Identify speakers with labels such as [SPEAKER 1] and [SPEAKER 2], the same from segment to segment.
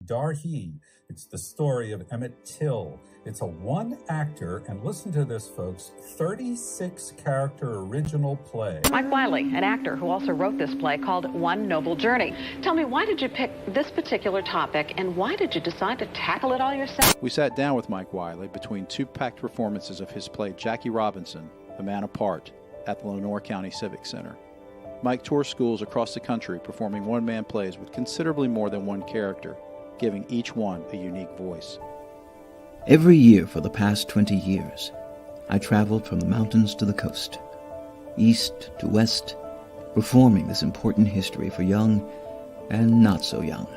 [SPEAKER 1] Darhy. It's the story of Emmett Till. It's a one-actor, and listen to this, folks, 36-character original play.
[SPEAKER 2] Mike Wiley, an actor who also wrote this play called One Noble Journey. Tell me, why did you pick this particular topic, and why did you decide to tackle it all yourself?
[SPEAKER 3] We sat down with Mike Wiley between two packed performances of his play Jackie Robinson, A Man Apart, at the Lenore County Civic Center. Mike tours schools across the country performing one-man plays with considerably more than one character, giving each one a unique voice.
[SPEAKER 4] Every year for the past 20 years, I traveled from the mountains to the coast, east to west, performing this important history for young and not so young,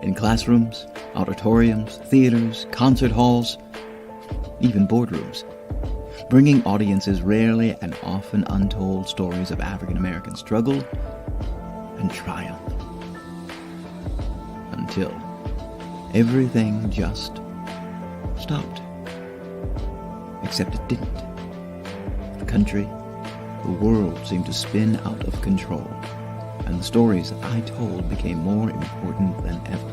[SPEAKER 4] in classrooms, auditoriums, theaters, concert halls, even boardrooms, bringing audiences rarely and often untold stories of African American struggle and triumph. Until everything just stopped. Except it didn't. The country, the world seemed to spin out of control, and the stories that I told became more important than ever.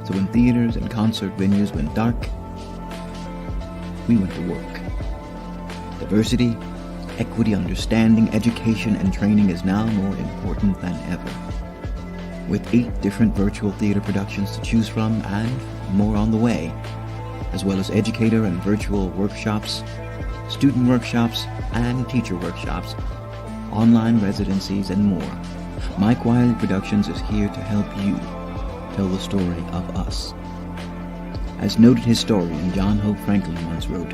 [SPEAKER 4] So when theaters and concert venues went dark, we went to work. Diversity, equity, understanding, education, and training is now more important than ever. With 8 different virtual theater productions to choose from and more on the way, as well as educator and virtual workshops, student workshops, and teacher workshops, online residencies, and more, Mike Wiley Productions is here to help you tell the story of us. As noted historian John Hope Franklin once wrote,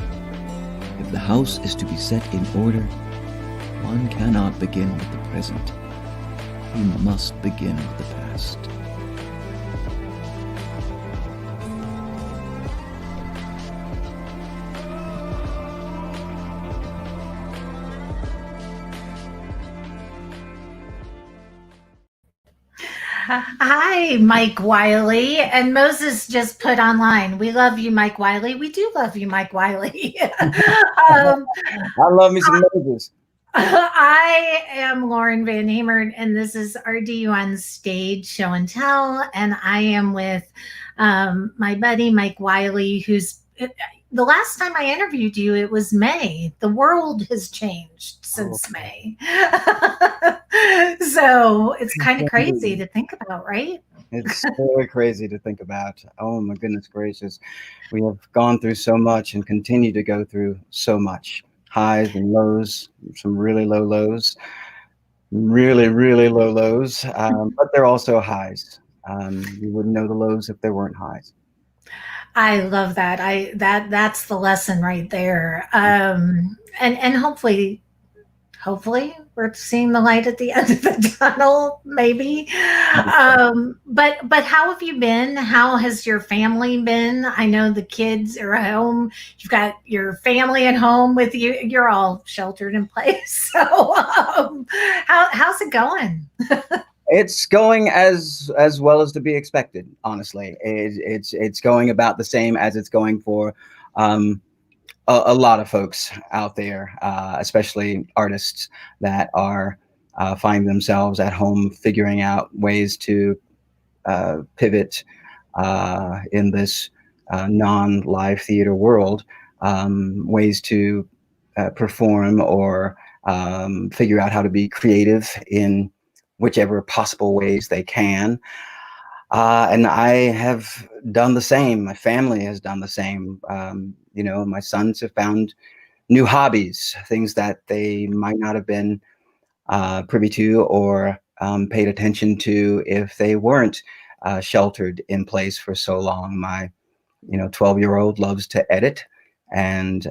[SPEAKER 4] "If the house is to be set in order, one cannot begin with the present. You must begin with the past."
[SPEAKER 5] Hi, Mike Wiley. And Moses just put online, "We love you, Mike Wiley." We do love you, Mike Wiley.
[SPEAKER 6] I love me some Moses.
[SPEAKER 5] I am Lauren Van Hemert, and this is RDU on Stage Show and Tell. And I am with my buddy, Mike Wiley, who's the last time I interviewed you, it was May. The world has changed since May. So it's kind of crazy to think about, right?
[SPEAKER 6] It's really crazy to think about. Oh my goodness gracious. We have gone through so much and continue to go through so much. Highs and lows, some really low lows, really, really low lows. But they're also highs. You wouldn't know the lows if there weren't highs.
[SPEAKER 5] I love that. That's the lesson right there. And hopefully we're seeing the light at the end of the tunnel, maybe. But how have you been? How has your family been? I know the kids are at home. You've got your family at home with you. You're all sheltered in place. So how's it going?
[SPEAKER 6] It's going as well as to be expected, honestly. It's going about the same as it's going for a lot of folks out there, especially artists that are finding themselves at home figuring out ways to pivot in this non-live theater world, ways to perform or figure out how to be creative in whichever possible ways they can. And I have done the same. My family has done the same. You know, my sons have found new hobbies, things that they might not have been privy to or paid attention to if they weren't sheltered in place for so long. My 12-year-old loves to edit and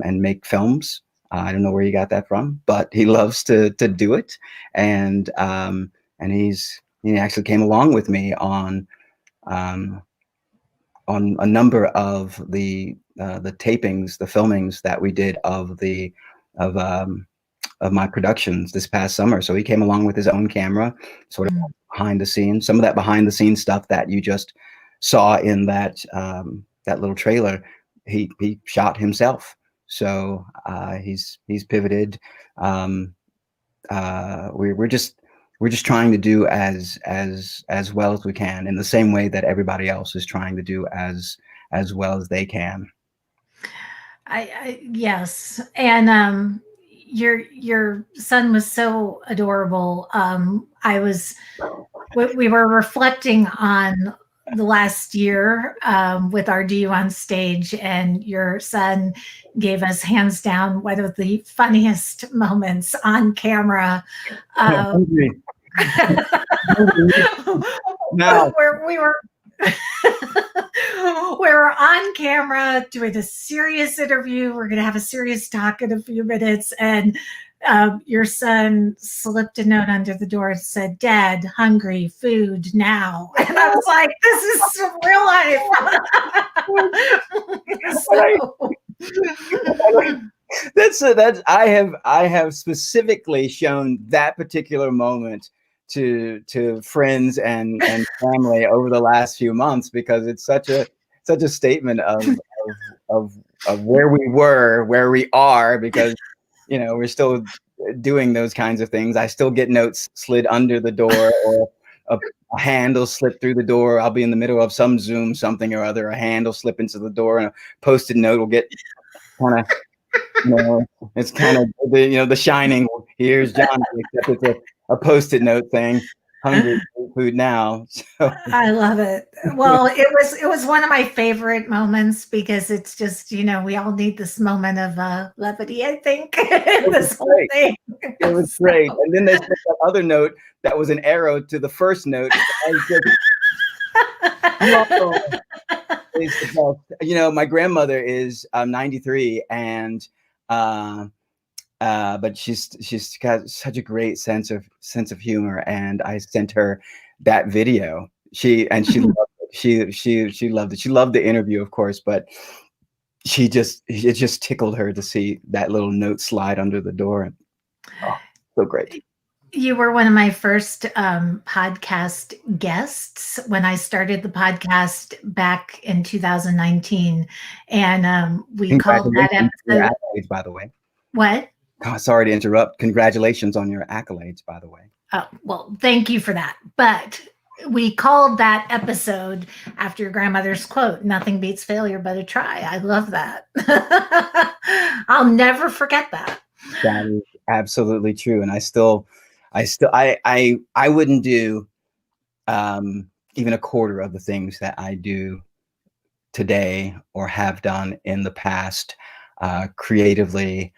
[SPEAKER 6] make films. I don't know where he got that from, but he loves to do it. And he actually came along with me on a number of the tapings, the filmings that we did of my productions this past summer. So he came along with his own camera, sort of behind the scenes. Some of that behind the scenes stuff that you just saw in that little trailer, he shot himself. So he's pivoted. We're we're just trying to do as well as we can, in the same way that everybody else is trying to do as well as they can.
[SPEAKER 5] Yes, and your son was so adorable. We were reflecting on the last year with our DU on stage, and your son gave us hands down one of the funniest moments on camera.
[SPEAKER 6] Now,
[SPEAKER 5] where we were we were on camera doing a serious interview. We're going to have a serious talk in a few minutes, and your son slipped a note under the door and said, "Dad, hungry, food now." And I was like, "This is real life."
[SPEAKER 6] I have specifically shown that particular moment to friends and family over the last few months, because it's such a statement of where we were, where we are, because we're still doing those kinds of things. I still get notes slid under the door, or a handle slip through the door. I'll be in the middle of some Zoom something or other, a handle slip into the door, and a Post-it note will get kind of, it's kind of the Shining. Here's John, except it's a Post-it note saying, "Hungry, food now." So.
[SPEAKER 5] I love it. Well, it was one of my favorite moments, because it's just, we all need this moment of levity, I think. This whole thing.
[SPEAKER 6] It was great. And then there's that other note that was an arrow to the first note. My grandmother is 93, and but she's got such a great sense of humor, and I sent her that video. She loved it. She loved it. She loved the interview, of course, but it just tickled her to see that little note slide under the door. Oh, so great.
[SPEAKER 5] You were one of my first podcast guests when I started the podcast back in 2019, and we called that episode.
[SPEAKER 6] Accolades, by the way.
[SPEAKER 5] What?
[SPEAKER 6] Oh, sorry to interrupt. Congratulations on your accolades, by the way.
[SPEAKER 5] Oh, well, thank you for that. But we called that episode after your grandmother's quote, "Nothing beats failure but a try." I love that. I'll never forget that.
[SPEAKER 6] That is absolutely true. And I wouldn't do even a quarter of the things that I do today or have done in the past creatively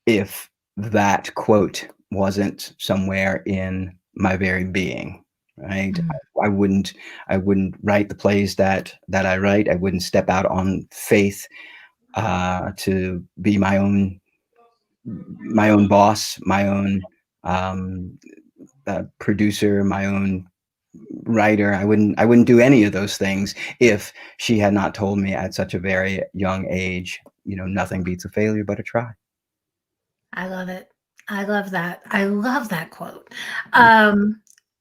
[SPEAKER 6] if that quote wasn't somewhere in my very being, right? Mm-hmm. I wouldn't write the plays that I write. I wouldn't step out on faith to be my own boss, my own producer, my own writer. I wouldn't do any of those things if she had not told me at such a very young age, nothing beats a failure but a try.
[SPEAKER 5] I love it. I love that. I love that quote.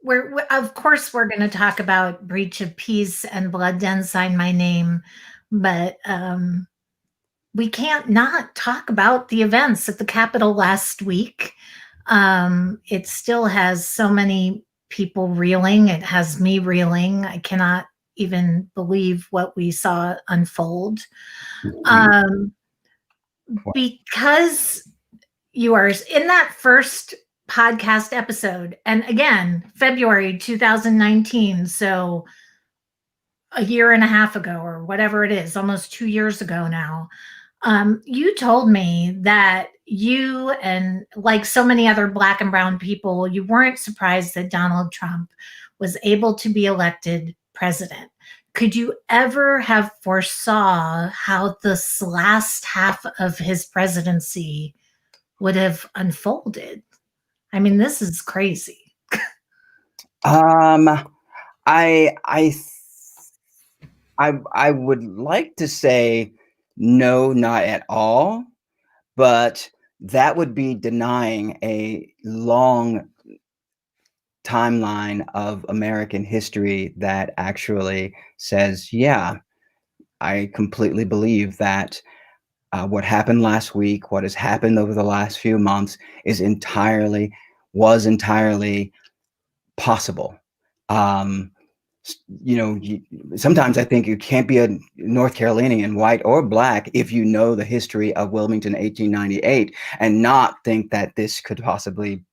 [SPEAKER 5] We're of course we're going to talk about Breach of Peace and Blood Didn't Sign My Name, but we can't not talk about the events at the Capitol last week. It still has so many people reeling. It has me reeling. I cannot even believe what we saw unfold. Because you are in that first podcast episode, and again, February 2019, so a year and a half ago or whatever it is, almost 2 years ago now, you told me that you, and like so many other Black and brown people, you weren't surprised that Donald Trump was able to be elected president. Could you ever have foresaw how this last half of his presidency would have unfolded? I mean, this is crazy.
[SPEAKER 6] I would like to say no, not at all, but that would be denying a long timeline of American history that actually says, yeah, I completely believe that what happened last week, what has happened over the last few months was entirely possible. Sometimes I think you can't be a North Carolinian, white or black, if you know the history of Wilmington 1898 and not think that this could possibly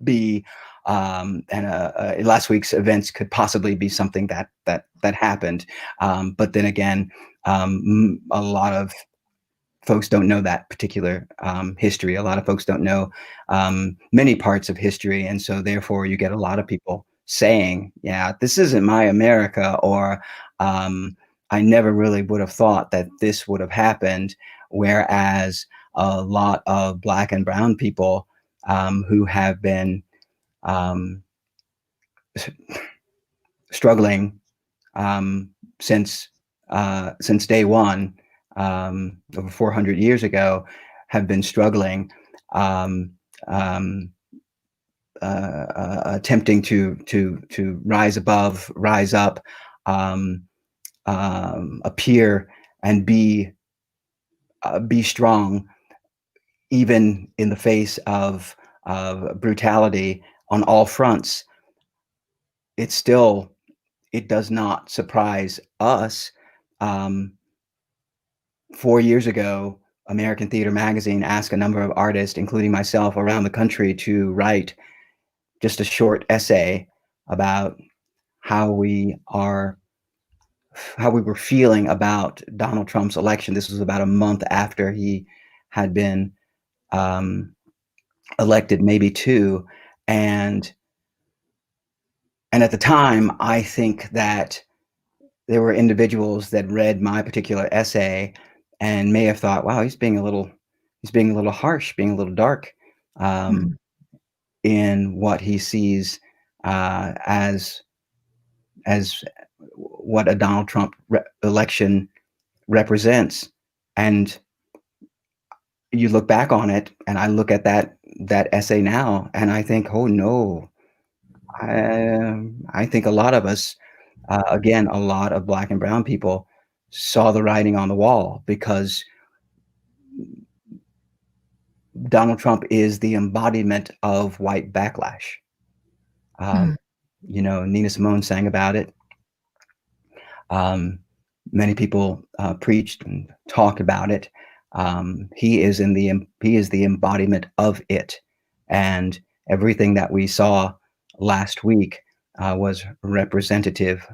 [SPEAKER 6] be last week's events could possibly be something that happened. But then again, a lot of folks don't know that particular history. A lot of folks don't know many parts of history. And so therefore you get a lot of people saying, yeah, this isn't my America, or I never really would have thought that this would have happened. Whereas a lot of Black and brown people who have been struggling since day one, over 400 years ago, have been struggling, attempting to rise above, rise up, appear and be strong, even in the face of brutality on all fronts. It does not surprise us. 4 years ago, American Theater Magazine asked a number of artists, including myself, around the country to write just a short essay about how we were feeling about Donald Trump's election. This was about a month after he had been elected, maybe two. And at the time, I think that there were individuals that read my particular essay and may have thought, wow, he's being a little harsh, being a little dark in what he sees as what a Donald Trump election represents. And you look back on it, and I look at that essay now, and I think, oh no, I think a lot of us, again, a lot of Black and brown people saw the writing on the wall, because Donald Trump is the embodiment of white backlash. Nina Simone sang about it. Many people preached and talked about it. He is the embodiment of it, and everything that we saw last week was representative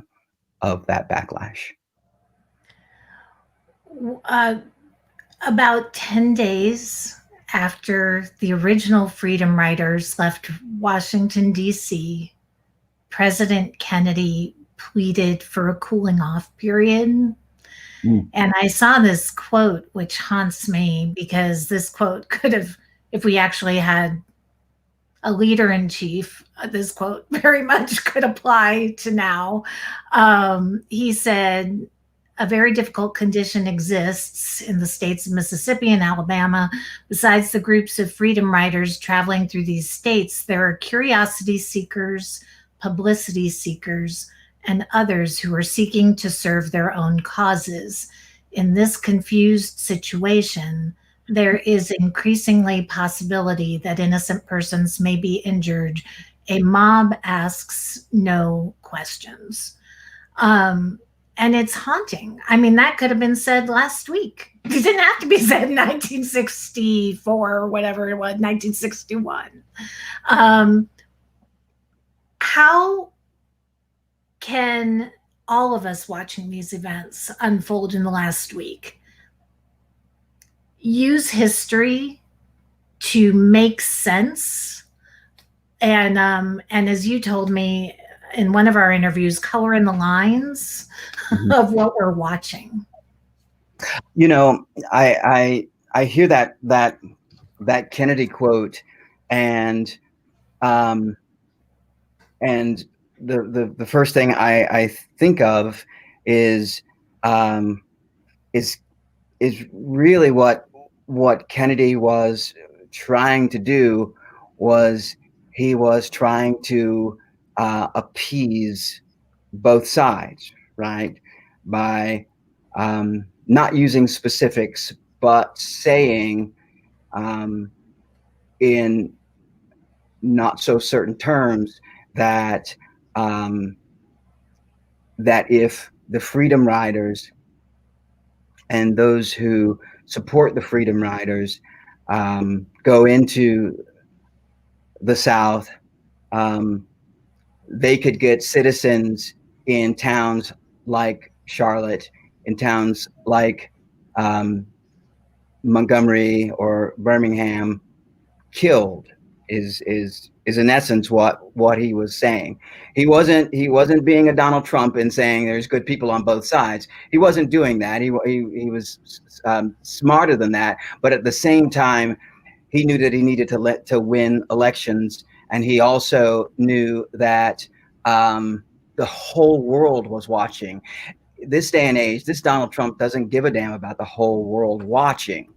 [SPEAKER 6] of that backlash.
[SPEAKER 5] About 10 days after the original Freedom Riders left Washington, D.C., President Kennedy pleaded for a cooling off period. And I saw this quote, which haunts me, because this quote could have, if we actually had a leader in chief, this quote very much could apply to now. He said, "A very difficult condition exists in the states of Mississippi and Alabama. Besides the groups of freedom riders traveling through these states, there are curiosity seekers, publicity seekers, and others who are seeking to serve their own causes. In this confused situation, there is increasingly possibility that innocent persons may be injured. A mob asks no questions." And it's haunting. I mean, that could have been said last week. It didn't have to be said in 1964 or whatever it was, 1961. How can all of us watching these events unfold in the last week use history to make sense, and as you told me in one of our interviews, color in the lines of what we're watching?
[SPEAKER 6] I hear that Kennedy quote, and the first thing I think of is really what Kennedy was trying to do. Was he was trying to appease both sides, right? By not using specifics, but saying in not so certain terms that that if the Freedom Riders and those who support the Freedom Riders go into the South, they could get citizens in towns like Charlotte, in towns like Montgomery or Birmingham, killed. Is in essence what he was saying. He wasn't being a Donald Trump and saying there's good people on both sides. He wasn't doing that. He was smarter than that. But at the same time, he knew that he needed to win elections, and he also knew that the whole world was watching. This day and age, this Donald Trump doesn't give a damn about the whole world watching.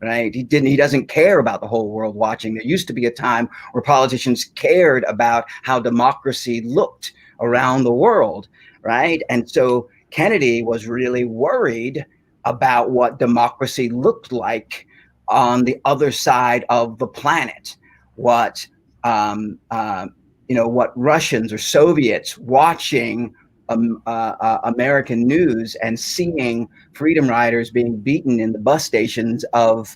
[SPEAKER 6] Right? He doesn't care about the whole world watching. There used to be a time where politicians cared about how democracy looked around the world, right? And so Kennedy was really worried about what democracy looked like on the other side of the planet. What what Russians or Soviets watching American news and seeing Freedom Riders being beaten in the bus stations of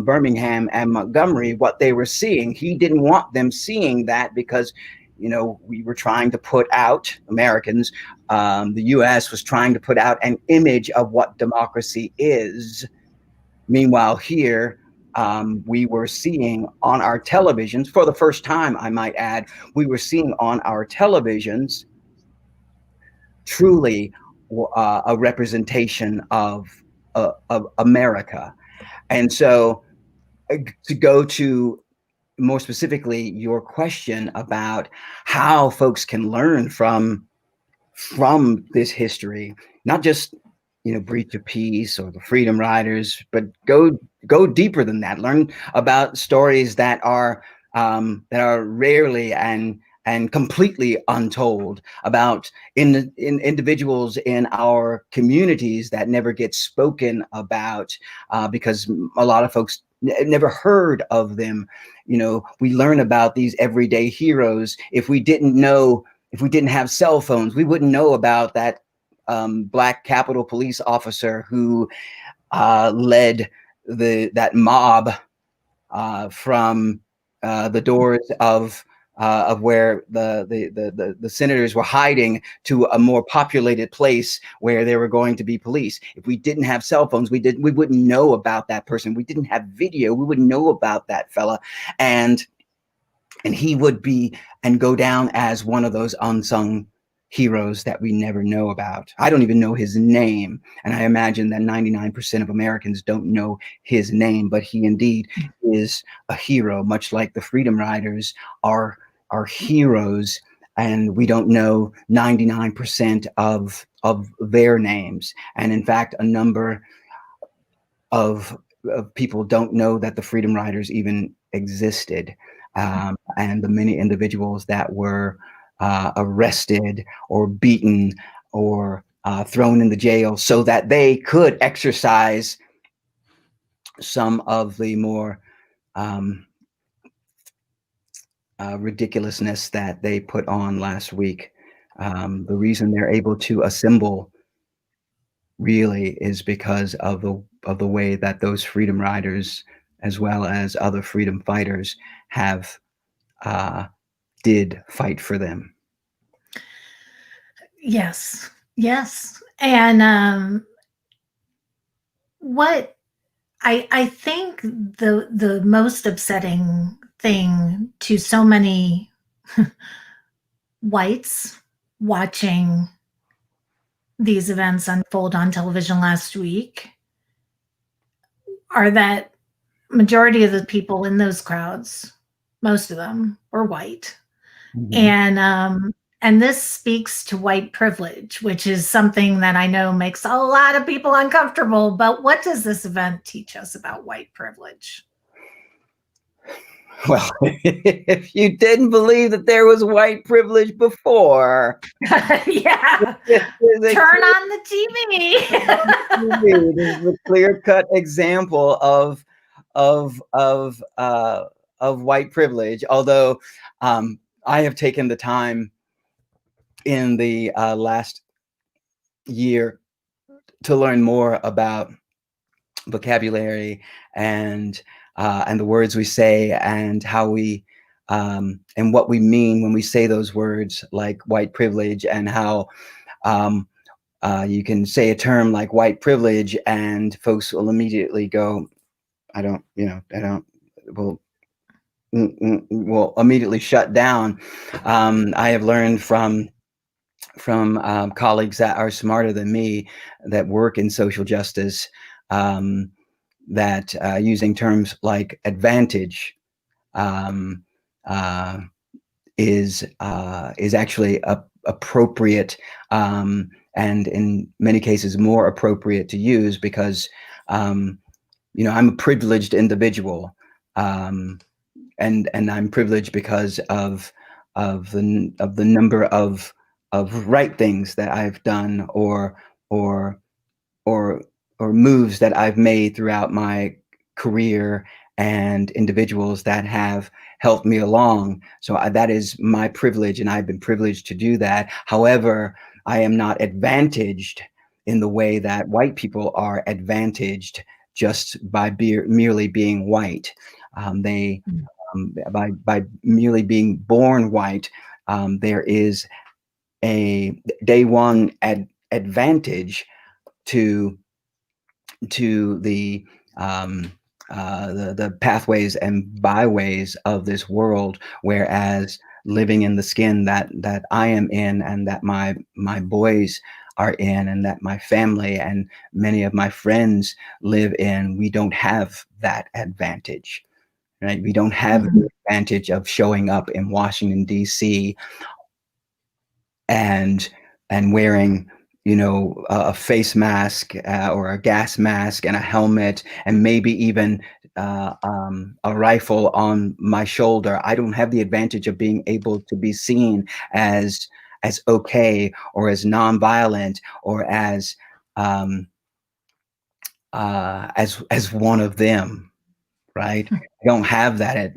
[SPEAKER 6] Birmingham and Montgomery, what they were seeing. He didn't want them seeing that because, we were trying to put out, Americans, the US was trying to put out an image of what democracy is. Meanwhile, here, we were seeing on our televisions, for the first time, I might add, we were seeing on our televisions truly a representation of America. And so to go to more specifically your question about how folks can learn from this history, not just Breach of Peace or the Freedom Riders, but go deeper than that. Learn about stories that are rarely and completely untold, about in individuals in our communities that never get spoken about because a lot of folks never heard of them. We learn about these everyday heroes. If we didn't have cell phones, we wouldn't know about that Black Capitol Police officer who led that mob from the doors of where the senators were hiding to a more populated place where there were going to be police. If we didn't have cell phones, we wouldn't know about that person. We didn't have video. We wouldn't know about that fella. And he would go down as one of those unsung heroes that we never know about. I don't even know his name. And I imagine that 99% of Americans don't know his name, but he indeed is a hero, much like the Freedom Riders are heroes, and we don't know 99% of their names. And in fact, a number of people don't know that the Freedom Riders even existed, and the many individuals that were arrested or beaten or thrown in the jail so that they could exercise some of the more ridiculousness that they put on last week. The reason they're able to assemble really is because of the way that those Freedom Riders, as well as other freedom fighters, did fight for them.
[SPEAKER 5] Yes. And what I think the most upsetting thing to so many whites watching these events unfold on television last week are that majority of the people in those crowds, most of them, were white. Mm-hmm. And this speaks to white privilege, which is something that I know makes a lot of people uncomfortable. But what does this event teach us about white privilege?
[SPEAKER 6] Well, if you didn't believe that there was white privilege before,
[SPEAKER 5] yeah, turn on the TV.
[SPEAKER 6] This is a clear-cut example of of white privilege, although I have taken the time in the last year to learn more about vocabulary and the words we say and how we and what we mean when we say those words like white privilege, and how you can say a term like white privilege and folks will immediately go, will immediately shut down. I have learned from colleagues that are smarter than me, that work in social justice, that using terms like advantage is actually appropriate, and in many cases more appropriate to use, because I'm a privileged individual, and I'm privileged because of the number of right things that I've done, or moves that I've made throughout my career, and individuals that have helped me along. So that is my privilege, and I've been privileged to do that. However, I am not advantaged in the way that white people are advantaged just by merely being white. By merely being born white, there is a day one advantage to the pathways and byways of this world, whereas living in the skin that I am in, and that my boys are in, and that my family and many of my friends live in, we don't have that advantage, right? We don't have the advantage of showing up in Washington, D.C. and wearing, a face mask or a gas mask and a helmet, and maybe even a rifle on my shoulder. I don't have the advantage of being able to be seen as okay, or as nonviolent, or as one of them, right? I don't have that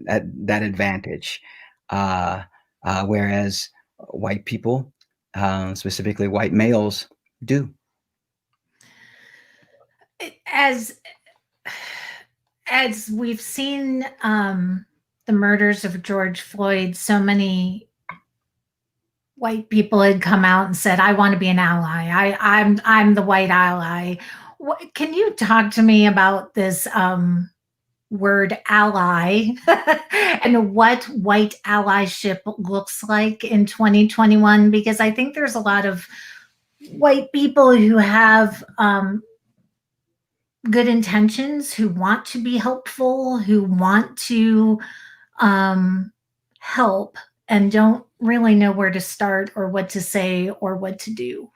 [SPEAKER 6] advantage, whereas white people, specifically white males, do.
[SPEAKER 5] As we've seen the murders of George Floyd, so many white people had come out and said, "I want to be an ally. I'm the white ally." Can you talk to me about this word ally and what white allyship looks like in 2021? Because I think there's a lot of white people who have good intentions, who want to be helpful, who want to help, and don't really know where to start, or what to say, or what to do.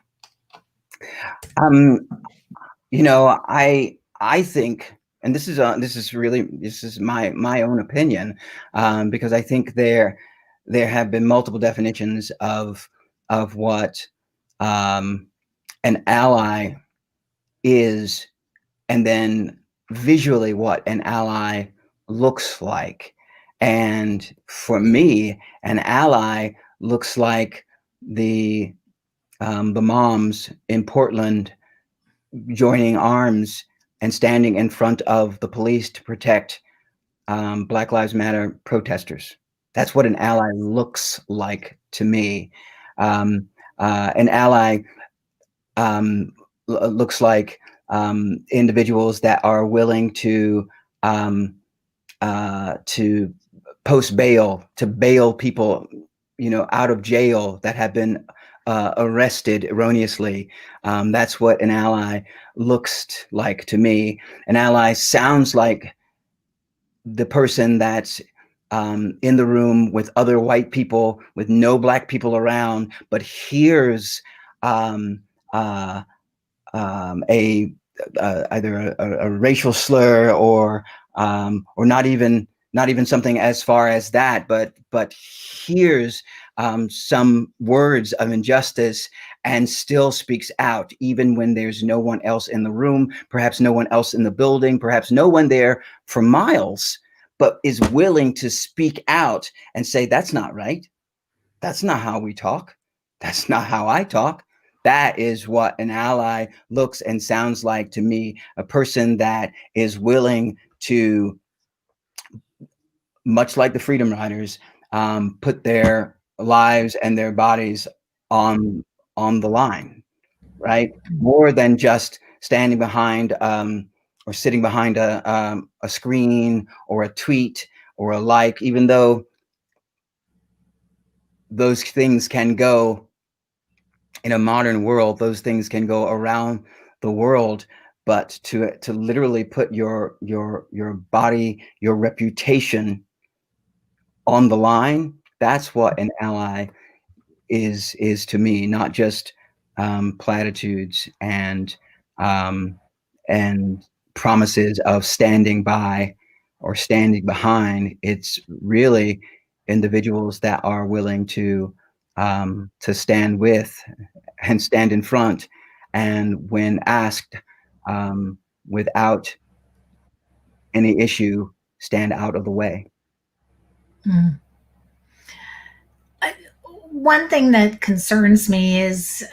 [SPEAKER 6] I think, and this is my own opinion, because I think there have been multiple definitions of what an ally is, and then visually what an ally looks like. And for me, an ally looks like the moms in Portland joining arms and standing in front of the police to protect Black Lives Matter protesters. That's what an ally looks like to me. An ally looks like individuals that are willing to post bail, to bail people, out of jail that have been arrested erroneously. That's what an ally looks like to me. An ally sounds like the person that's in the room with other white people, with no Black people around, but hears either a racial slur, or not even something as far as that, but hears some words of injustice and still speaks out, even when there's no one else in the room, perhaps no one else in the building, perhaps no one there for miles, but is willing to speak out and say, that's not right. That's not how we talk. That's not how I talk. That is what an ally looks and sounds like to me. A person that is willing to, much like the Freedom Riders, put their lives and their bodies on the line, right? More than just standing behind or sitting behind a screen or a tweet or a like, even though those things can go in a modern world, those things can go around the world, but to literally put your body, your reputation on the line, that's what an ally is to me, not just platitudes and promises of standing by or standing behind. It's really individuals that are willing to stand with and stand in front, and when asked, without any issue, stand out of the way.
[SPEAKER 5] Mm. One thing that concerns me is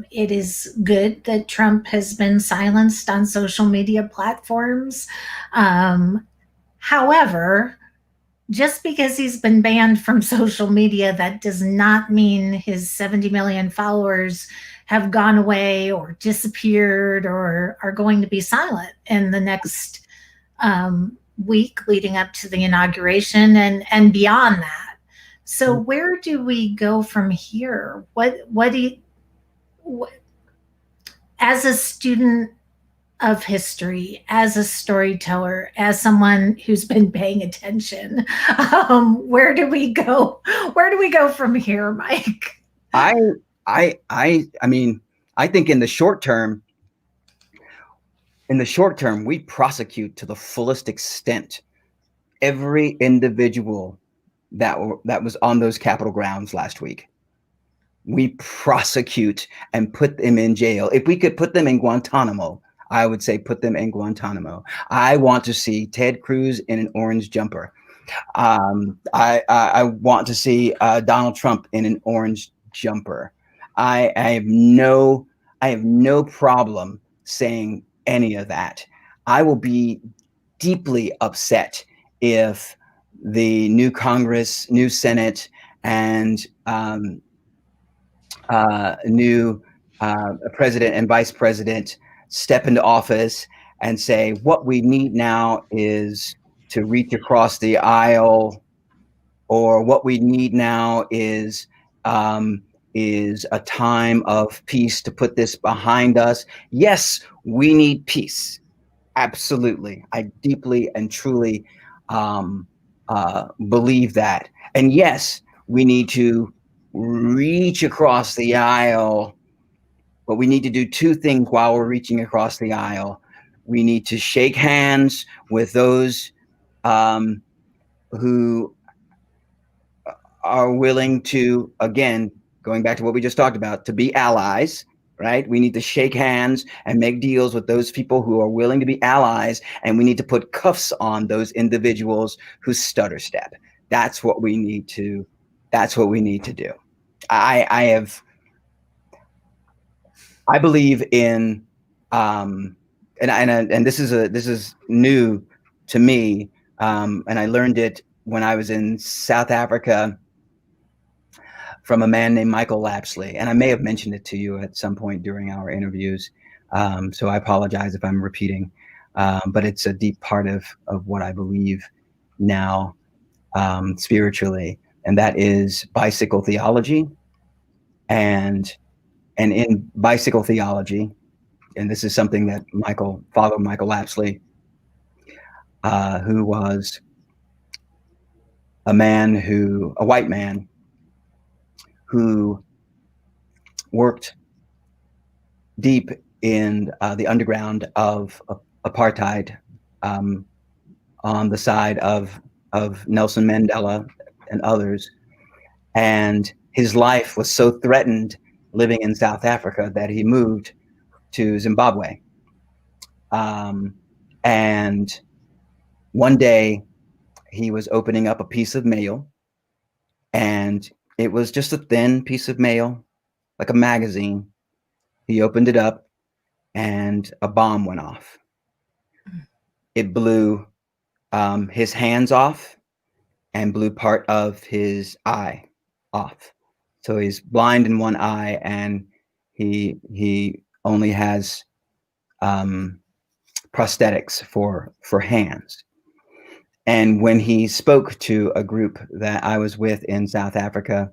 [SPEAKER 5] it is good that Trump has been silenced on social media platforms. However, just because he's been banned from social media, that does not mean his 70 million followers have gone away or disappeared or are going to be silent in the next week leading up to the inauguration and beyond that. So where do we go from here? What as a student of history, as a storyteller, as someone who's been paying attention, where do we go? Where do we go from here, Mike?
[SPEAKER 6] I mean, I think in the short term, we prosecute to the fullest extent every individual that was on those Capitol grounds last week. We prosecute and put them in jail. If we could put them in Guantanamo, I would say put them in Guantanamo. I want to see Ted Cruz in an orange jumper. I want to see Donald Trump in an orange jumper. I have no problem saying any of that. I will be deeply upset if the new Congress, new Senate, and new president and vice president step into office and say, what we need now is to reach across the aisle, or what we need now is a time of peace to put this behind us. Yes, we need peace. Absolutely. I deeply and truly believe that. And yes, we need to reach across the aisle, but we need to do two things while we're reaching across the aisle. We need to shake hands with those who are willing to, again, going back to what we just talked about, to be allies, right? We need to shake hands and make deals with those people who are willing to be allies, and we need to put cuffs on those individuals who stutter step. That's what we need to do. I believe in and this is new to me, and I learned it when I was in South Africa from a man named Michael Lapsley, and I may have mentioned it to you at some point during our interviews, so I apologize if I'm repeating, but it's a deep part of what I believe now spiritually, and that is bicycle theology. And in bicycle theology, and this is something that Father Michael Lapsley, who was a white man who worked deep in the underground of apartheid, on the side of Nelson Mandela and others. And his life was so threatened living in South Africa that he moved to Zimbabwe. And one day he was opening up a piece of mail, and it was just a thin piece of mail, like a magazine. He opened it up, and a bomb went off. It blew his hands off and blew part of his eye off. So he's blind in one eye, and he only has prosthetics for hands. And when he spoke to a group that I was with in South Africa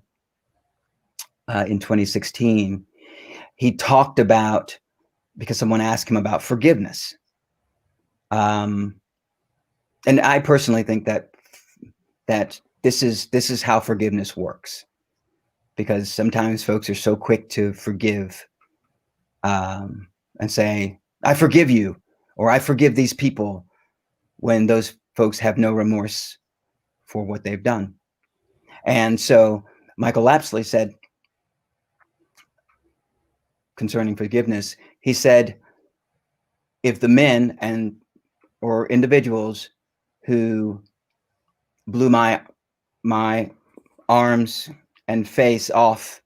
[SPEAKER 6] in 2016, he talked about, because someone asked him about forgiveness. And I personally think that this is how forgiveness works, because sometimes folks are so quick to forgive and say, I forgive you, or I forgive these people, when those folks have no remorse for what they've done. And so Michael Lapsley said, concerning forgiveness, he said, if the men or individuals who blew my arms and face off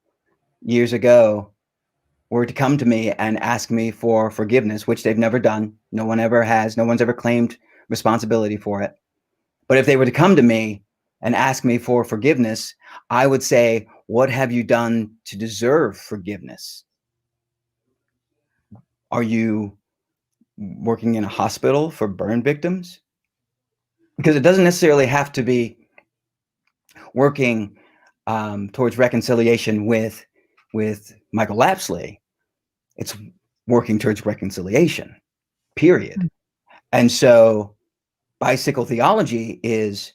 [SPEAKER 6] years ago were to come to me and ask me for forgiveness, which they've never done, no one ever has, no one's ever claimed responsibility for it. But if they were to come to me and ask me for forgiveness, I would say, what have you done to deserve forgiveness? Are you working in a hospital for burn victims? Because it doesn't necessarily have to be working towards reconciliation with Michael Lapsley. It's working towards reconciliation, period. And so bicycle theology is,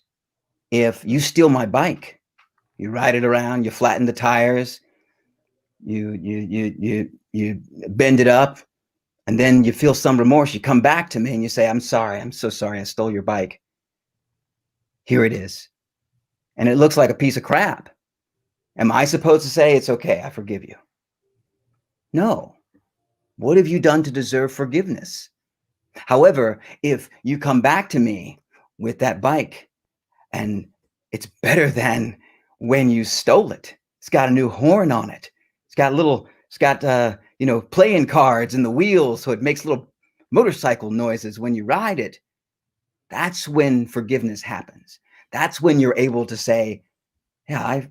[SPEAKER 6] if you steal my bike, you ride it around, you flatten the tires, you bend it up, and then you feel some remorse, you come back to me and you say, I'm sorry, I'm so sorry, I stole your bike. Here it is. And it looks like a piece of crap. Am I supposed to say, it's okay, I forgive you? No. What have you done to deserve forgiveness? However, if you come back to me with that bike and it's better than when you stole it, it's got a new horn on it, it's got playing cards in the wheels, so it makes little motorcycle noises when you ride it, that's when forgiveness happens. That's when you're able to say, yeah,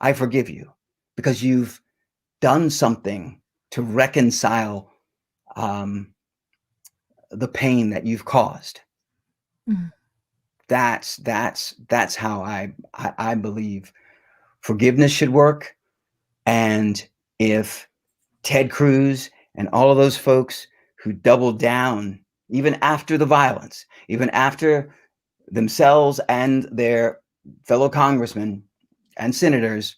[SPEAKER 6] I forgive you, because you've done something to reconcile the pain that you've caused. Mm. That's how I believe forgiveness should work. And if Ted Cruz and all of those folks who doubled down, even after the violence, even after themselves and their fellow congressmen and senators,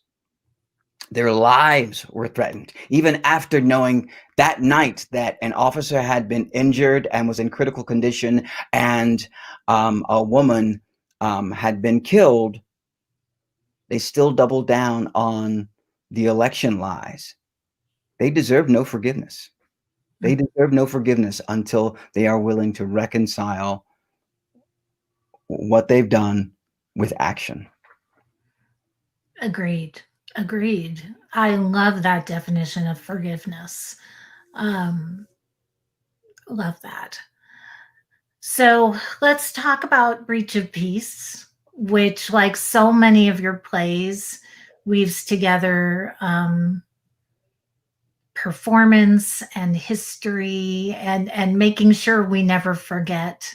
[SPEAKER 6] their lives were threatened, even after knowing that night that an officer had been injured and was in critical condition, and a woman had been killed, they still doubled down on the election lies. They deserve no forgiveness. They deserve no forgiveness until they are willing to reconcile what they've done with action.
[SPEAKER 5] Agreed. I love that definition of forgiveness. Love that. So let's talk about Breach of Peace, which, like so many of your plays, weaves together performance and history and making sure we never forget.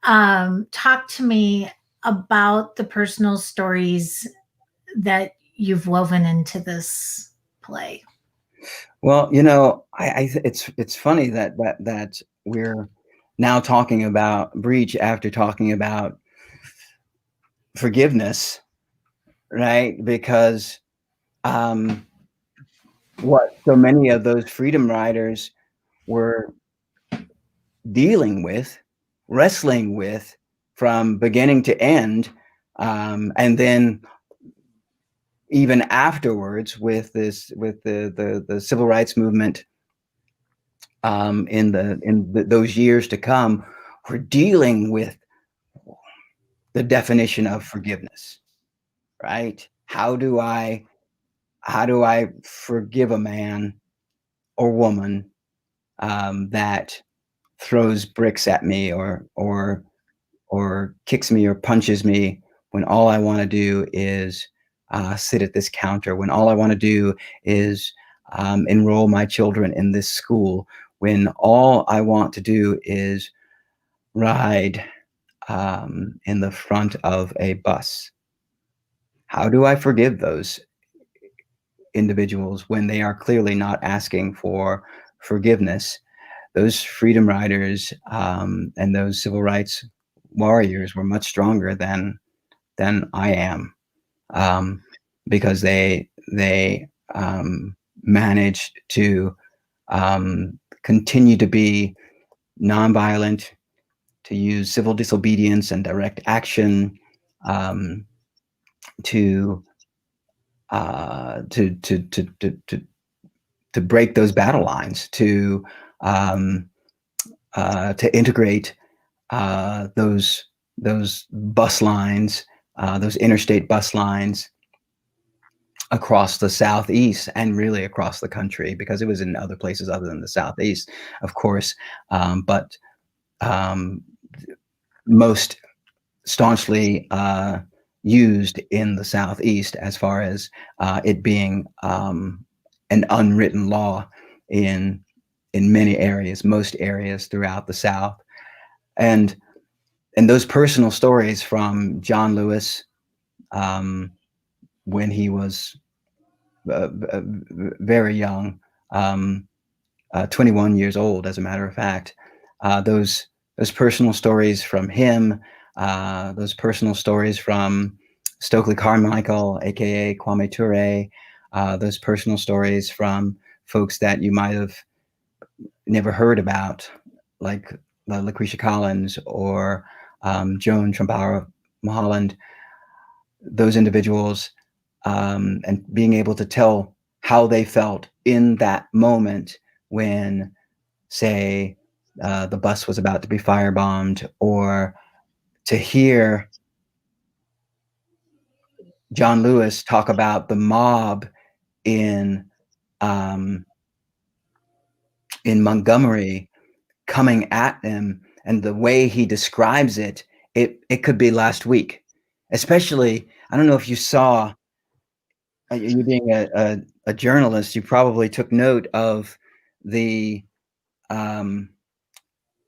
[SPEAKER 5] Talk to me about the personal stories that you've woven into this play.
[SPEAKER 6] Well, it's funny that we're now talking about Breach after talking about forgiveness, right? Because what so many of those freedom riders were dealing with, wrestling with from beginning to end, and then even afterwards with the civil rights movement in those years to come, we're dealing with the definition of forgiveness, right? How do I forgive a man or woman that throws bricks at me or kicks me or punches me when all I want to do is sit at this counter, when all I want to do is enroll my children in this school, when all I want to do is ride in the front of a bus. How do I forgive those individuals when they are clearly not asking for forgiveness? Those freedom riders and those civil rights warriors were much stronger than I am, because they managed to continue to be nonviolent, to use civil disobedience and direct action to break those battle lines, to integrate those bus lines, those interstate bus lines across the Southeast and really across the country, because it was in other places other than the Southeast, of course, but most staunchly used in the Southeast, as far as it being an unwritten law in many areas, most areas throughout the South. And those personal stories from John Lewis, when he was very young, 21 years old, as a matter of fact, those personal stories from him, those personal stories from Stokely Carmichael, aka Kwame Ture, those personal stories from folks that you might have never heard about, like Lucretia Collins or Joan Trumbauer Mulholland, those individuals, and being able to tell how they felt in that moment when, say, the bus was about to be firebombed, or to hear John Lewis talk about the mob in Montgomery coming at them, and the way he describes it, it could be last week. Especially, I don't know if you saw, you being a journalist, you probably took note of the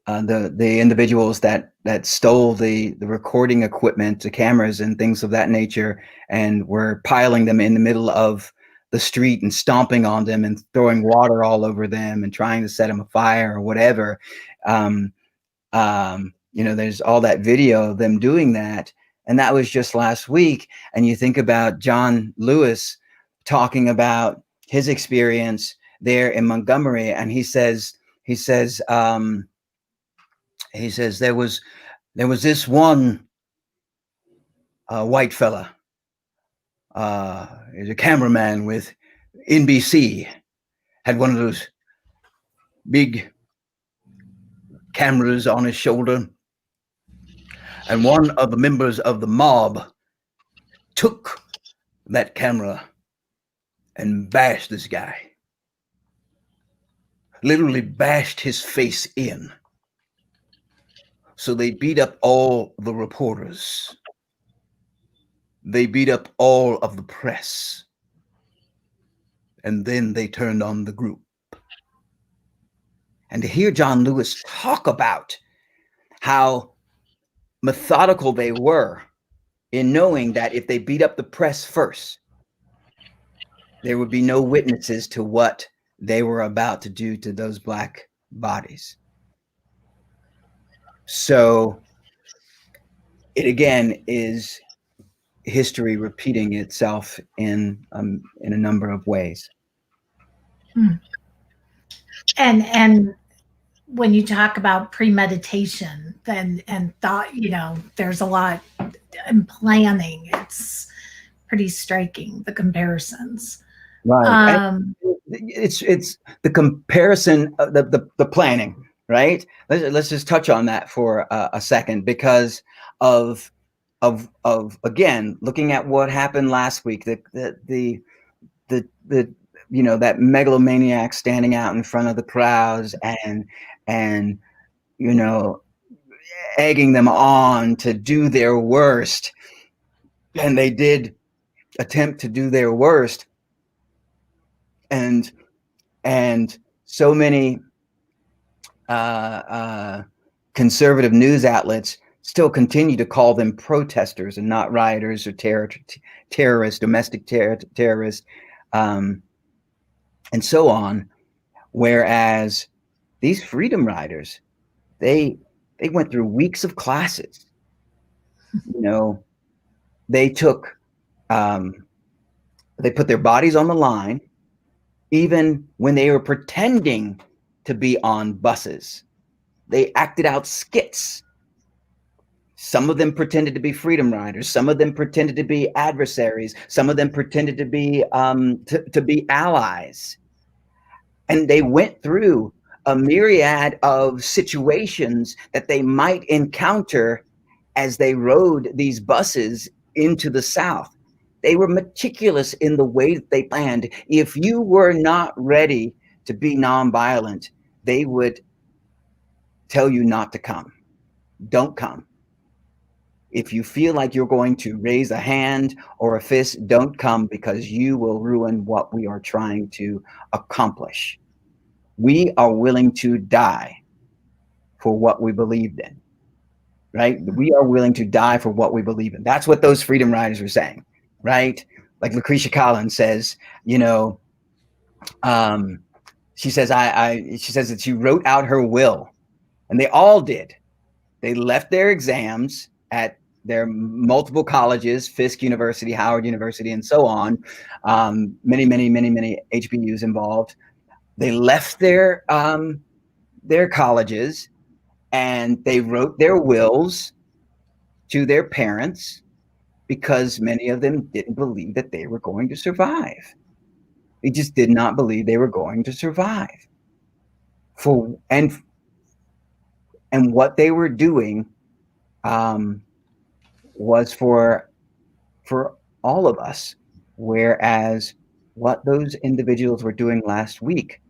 [SPEAKER 6] individuals that stole the recording equipment, the cameras and things of that nature, and were piling them in the middle of the street and stomping on them and throwing water all over them and trying to set them afire or whatever. There's all that video of them doing that, and that was just last week. And you think about John Lewis talking about his experience there in Montgomery, and he says there was this one white fella, he's a cameraman with NBC, had one of those big cameras on his shoulder, and one of the members of the mob took that camera and bashed this guy, literally bashed his face in. So they beat up all the reporters. They beat up all of the press. And then they turned on the group. And to hear John Lewis talk about how methodical they were in knowing that if they beat up the press first, there would be no witnesses to what they were about to do to those Black bodies. So it again is history repeating itself in a number of ways.
[SPEAKER 5] And when you talk about premeditation and thought, there's a lot in planning. It's pretty striking, the comparisons.
[SPEAKER 6] Right. It's the comparison of the planning, right? Let's just touch on that for a second, because of again, looking at what happened last week, the that megalomaniac standing out in front of the crowds and egging them on to do their worst, and they did attempt to do their worst, and so many conservative news outlets still continue to call them protesters and not rioters or terrorists, domestic terrorists, and so on. Whereas these freedom riders, they went through weeks of classes. They took, they put their bodies on the line, even when they were pretending to be on buses. They acted out skits. Some of them pretended to be freedom riders. Some of them pretended to be adversaries. Some of them pretended to be allies. And they went through a myriad of situations that they might encounter as they rode these buses into the South. They were meticulous in the way that they planned. If you were not ready to be nonviolent, they would tell you not to come. Don't come. If you feel like you're going to raise a hand or a fist, don't come, because you will ruin what we are trying to accomplish. We are willing to die for what we believed in, right? We are willing to die for what we believe in. That's what those freedom riders were saying, right? Like Lucretia Collins says, she says that she wrote out her will, and they all did. They left their exams at their multiple colleges, Fisk University, Howard University, and so on. Many HBUs involved. They left their colleges, and they wrote their wills to their parents, because many of them didn't believe that they were going to survive. They just did not believe they were going to survive. And what they were doing was for all of us, whereas what those individuals were doing last week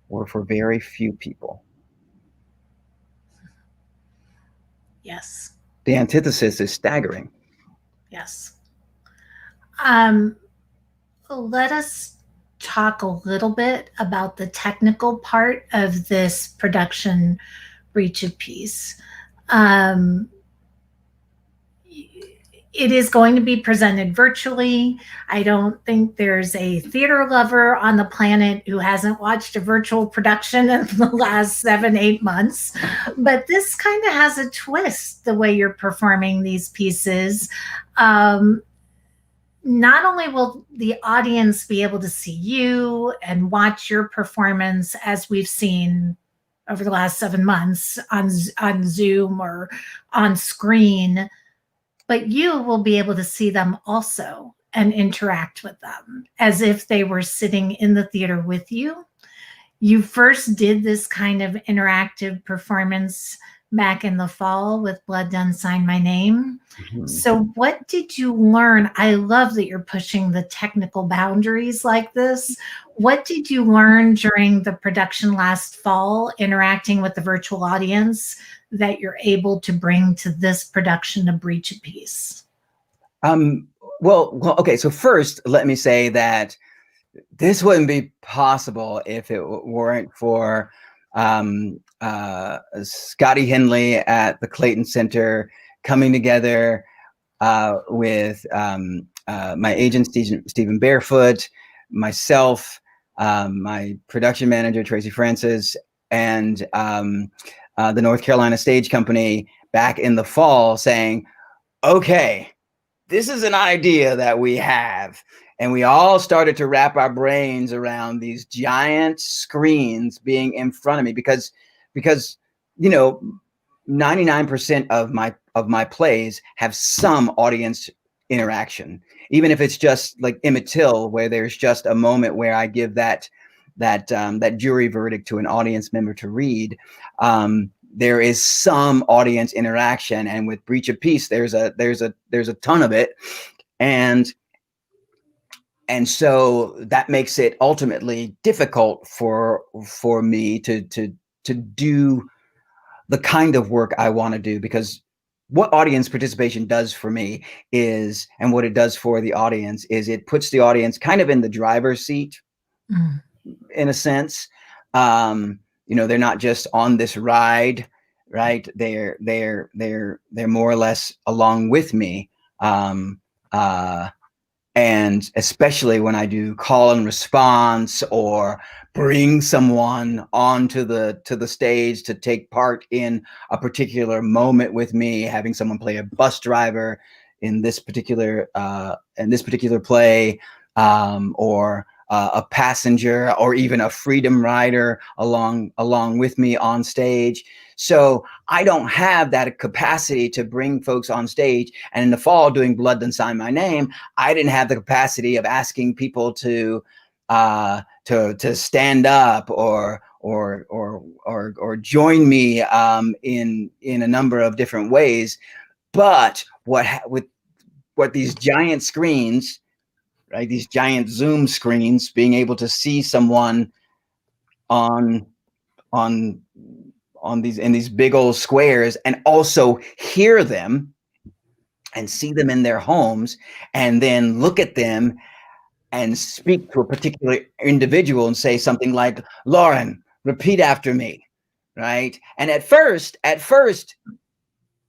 [SPEAKER 6] were for very few people.
[SPEAKER 5] Yes.
[SPEAKER 6] The antithesis is staggering.
[SPEAKER 5] Yes. Let us talk a little bit about the technical part of this production, Breach of Peace. It is going to be presented virtually. I don't think there's a theater lover on the planet who hasn't watched a virtual production in the last 7-8 months. But this kind of has a twist, the way you're performing these pieces. Not only will the audience be able to see you and watch your performance, as we've seen over the last 7 months on Zoom or on screen, but you will be able to see them also and interact with them as if they were sitting in the theater with you. You first did this kind of interactive performance back in the fall with Blood Done Sign My Name. Mm-hmm. So what did you learn? I love that you're pushing the technical boundaries like this. What did you learn during the production last fall, interacting with the virtual audience, that you're able to bring to this production of Breach of Peace?
[SPEAKER 6] Well, okay. So first, let me say that this wouldn't be possible if it weren't for Scotty Henley at the Clayton Center coming together with my agent, Stephen Barefoot, myself, my production manager, Tracy Francis, and the North Carolina Stage Company back in the fall, saying, okay, this is an idea that we have. And we all started to wrap our brains around these giant screens being in front of me, because 99% of my plays have some audience interaction, even if it's just like Emmett Till, where there's just a moment where I give that jury verdict to an audience member to read. there is some audience interaction, and with Breach of Peace, there's a ton of it, and so that makes it ultimately difficult for me to do the kind of work I want to do, because what audience participation does for me is, and what it does for the audience is, it puts the audience kind of in the driver's seat, in a sense. You know, they're not just on this ride, right? They're more or less along with me. And especially when I do call and response, or bring someone onto the stage to take part in a particular moment with me, having someone play a bus driver in this particular play, or a passenger, or even a freedom rider along with me on stage. So I don't have that capacity to bring folks on stage. And in the fall, doing Blood Done Sign My Name, I didn't have the capacity of asking people to stand up or join me in a number of different ways. But what these giant screens, right? These giant Zoom screens, being able to see someone on these, in these big old squares, and also hear them and see them in their homes, and then look at them and speak to a particular individual and say something like, "Lauren, repeat after me," right? And at first,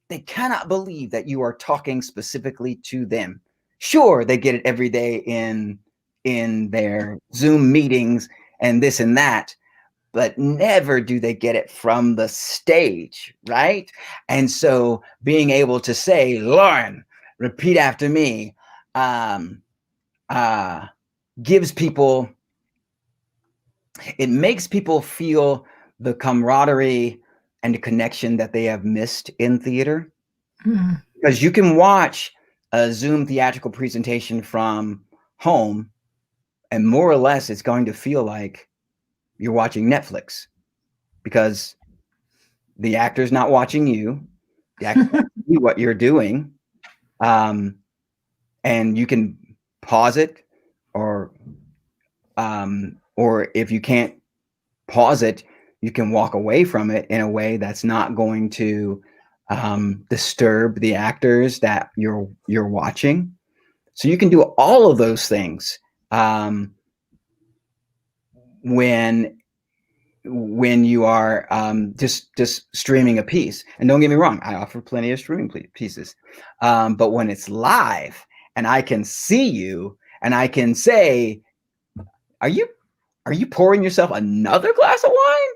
[SPEAKER 6] they cannot believe that you are talking specifically to them. Sure, they get it every day in their Zoom meetings and this and that, but never do they get it from the stage, right? And so being able to say, "Lauren, repeat after me," gives people, it makes people feel the camaraderie and the connection that they have missed in theater. Because you can watch a Zoom theatrical presentation from home, and more or less it's going to feel like you're watching Netflix, because the actor's not watching you. The actor can't see what you're doing. And you can pause it, or if you can't pause it, you can walk away from it in a way that's not going to disturb the actors that you're watching. So you can do all of those things when you are just streaming a piece. And don't get me wrong, I offer plenty of streaming pieces, but when it's live and I can see you and I can say, are you pouring yourself another glass of wine?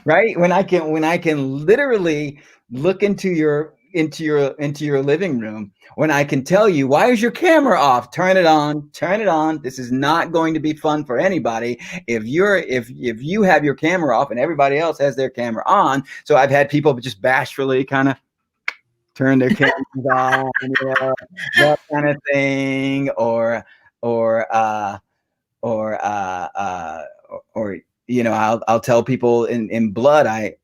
[SPEAKER 6] Right? When I can literally look into your living room, when I can tell you, "Why is your camera off? Turn it on. This is not going to be fun for anybody if you have your camera off and everybody else has their camera on." So I've had people just bashfully kind of turn their cameras on, that kind of thing, or I'll tell people in Blood, I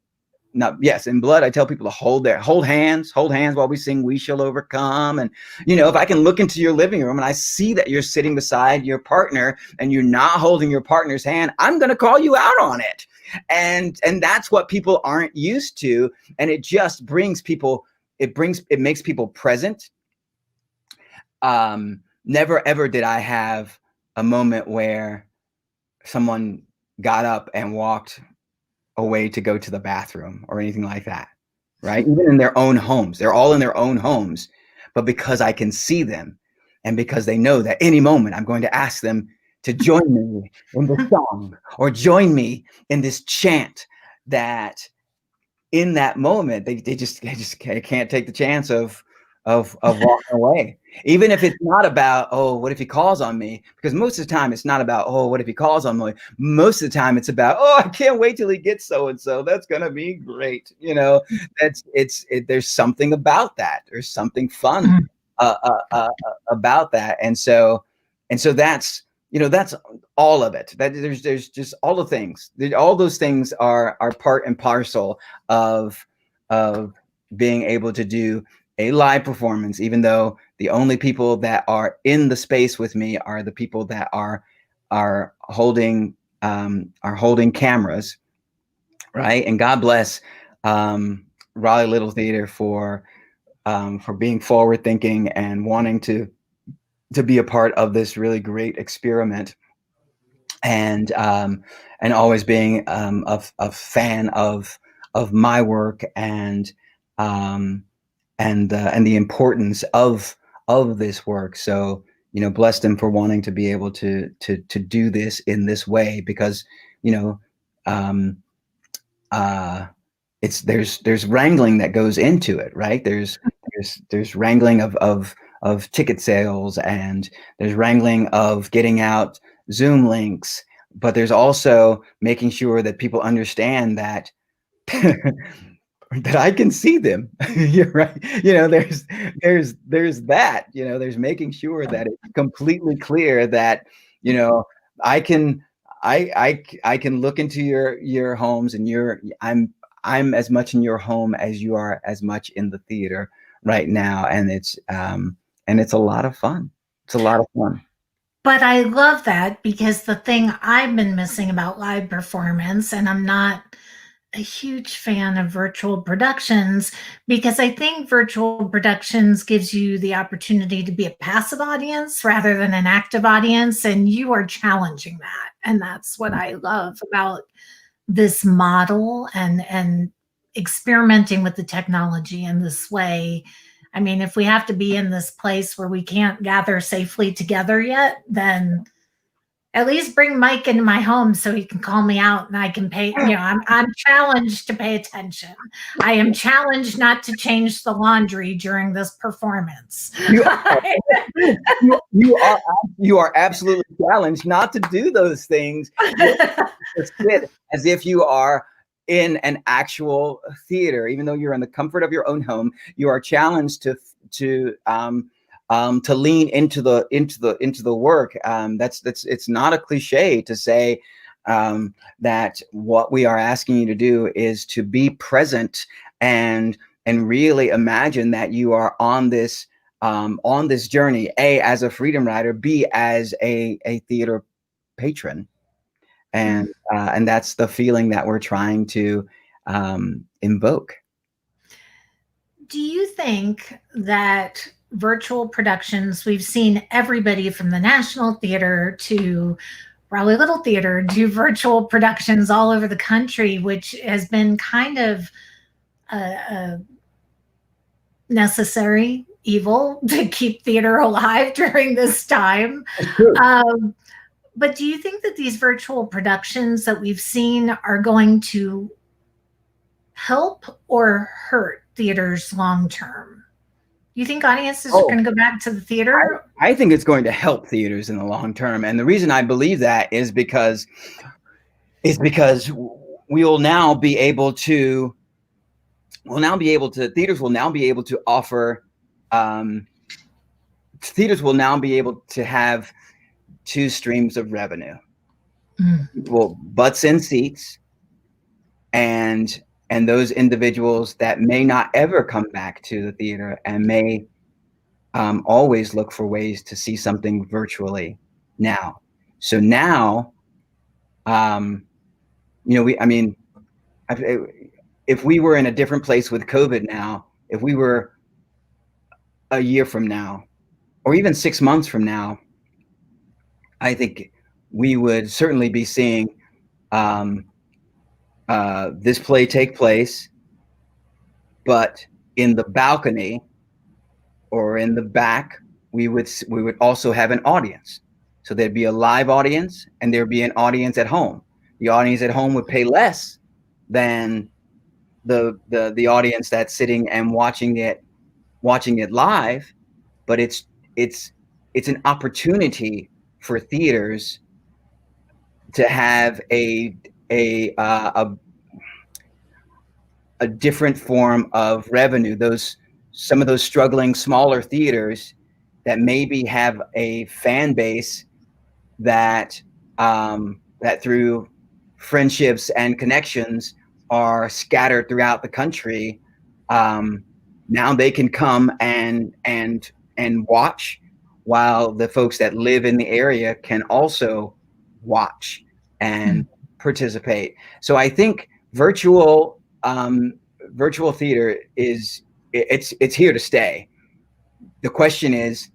[SPEAKER 6] tell people to hold hands while we sing "We Shall Overcome." And, if I can look into your living room and I see that you're sitting beside your partner and you're not holding your partner's hand, I'm going to call you out on it. And that's what people aren't used to. And it just brings people, it makes people present. Never, ever did I have a moment where someone got up and walked away to go to the bathroom or anything like that, right? Even in their own homes, they're all in their own homes, but because I can see them, and because they know that any moment I'm going to ask them to join me in the song or join me in this chant, that in that moment they just can't take the chance of walking away. Even if it's not about, "Oh, what if he calls on me?" Because most of the time it's not about, "Oh, what if he calls on me?" Most of the time it's about, "Oh, I can't wait till he gets so-and-so. That's going to be great." There's something about that. There's something fun about that. And so that's that's all of it. That there's just all the things. All those things are part and parcel of being able to do a live performance, even though the only people that are in the space with me are the people that are holding cameras, right? And God bless Raleigh Little Theatre for being forward thinking and wanting to be a part of this really great experiment, and always being a fan of my work and the importance of this work. So, bless them for wanting to be able to do this in this way, because, there's wrangling that goes into it, right? There's wrangling of ticket sales, and there's wrangling of getting out Zoom links, but there's also making sure that people understand that that I can see them. You're right. There's that, there's making sure that it's completely clear that, I can look into your homes, and I'm as much in your home as you are as much in the theater right now. And it's a lot of fun. It's a lot of fun.
[SPEAKER 5] But I love that, because the thing I've been missing about live performance, and I'm not a huge fan of virtual productions, because I think virtual productions gives you the opportunity to be a passive audience rather than an active audience, and you are challenging that. And that's what I love about this model, and experimenting with the technology in this way. I mean, if we have to be in this place where we can't gather safely together yet, then at least bring Mike into my home so he can call me out and I can pay. I'm challenged to pay attention. I am challenged not to change the laundry during this performance.
[SPEAKER 6] You are absolutely challenged not to do those things. As if you are in an actual theater, even though you're in the comfort of your own home. You are challenged to lean into the work. It's not a cliche to say that what we are asking you to do is to be present and really imagine that you are on this journey, A, as a freedom rider, B, as a theater patron. And that's the feeling that we're trying to invoke.
[SPEAKER 5] Do you think that virtual productions, we've seen everybody from the National Theater to Raleigh Little Theatre do virtual productions all over the country, which has been kind of a necessary evil to keep theater alive during this time. But do you think that these virtual productions that we've seen are going to help or hurt theaters long term? You think audiences are going to go back to the theater?
[SPEAKER 6] I think it's going to help theaters in the long term. And the reason I believe that is because we will now be able to theaters will now be able to offer theaters will now be able to have two streams of revenue. Well, butts in seats, and those individuals that may not ever come back to the theater and may always look for ways to see something virtually now. So now, if we were in a different place with COVID now, if we were a year from now, or even 6 months from now, I think we would certainly be seeing this play take place, but in the balcony or in the back, we would also have an audience. So there'd be a live audience, and there'd be an audience at home. The audience at home would pay less than the audience that's sitting and watching it live, but it's an opportunity for theaters to have a different form of revenue. Some of those struggling smaller theaters that maybe have a fan base that that through friendships and connections are scattered throughout the country, now they can come and watch, while the folks that live in the area can also watch and participate. So I think virtual theater it's here to stay. The question is,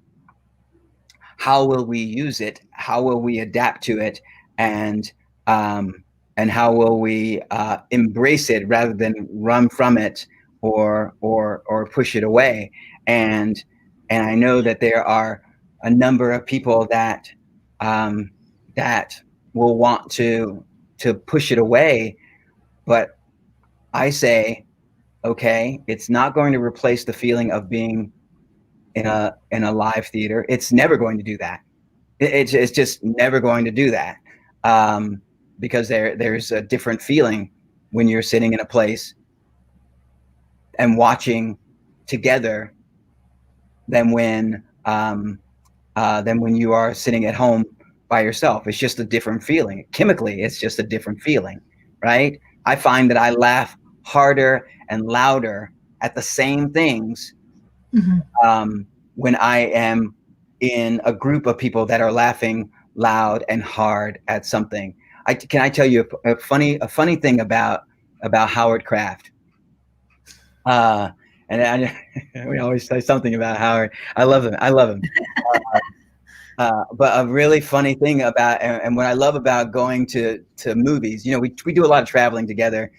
[SPEAKER 6] how will we use it? How will we adapt to it? And how will we embrace it rather than run from it or push it away? And I know that there are a number of people that that will want to push it away, but I say, okay, it's not going to replace the feeling of being in a live theater. It's never going to do that. It's just never going to do that, because there's a different feeling when you're sitting in a place and watching together than when you are sitting at home by yourself. It's just a different feeling. Chemically, it's just a different feeling, right? I find that I laugh harder and louder at the same things when I am in a group of people that are laughing loud and hard at something. Can I tell you a funny thing about Howard Kraft? And we always say something about Howard. I love him. But a really funny thing about, and what I love about going to movies, we do a lot of traveling together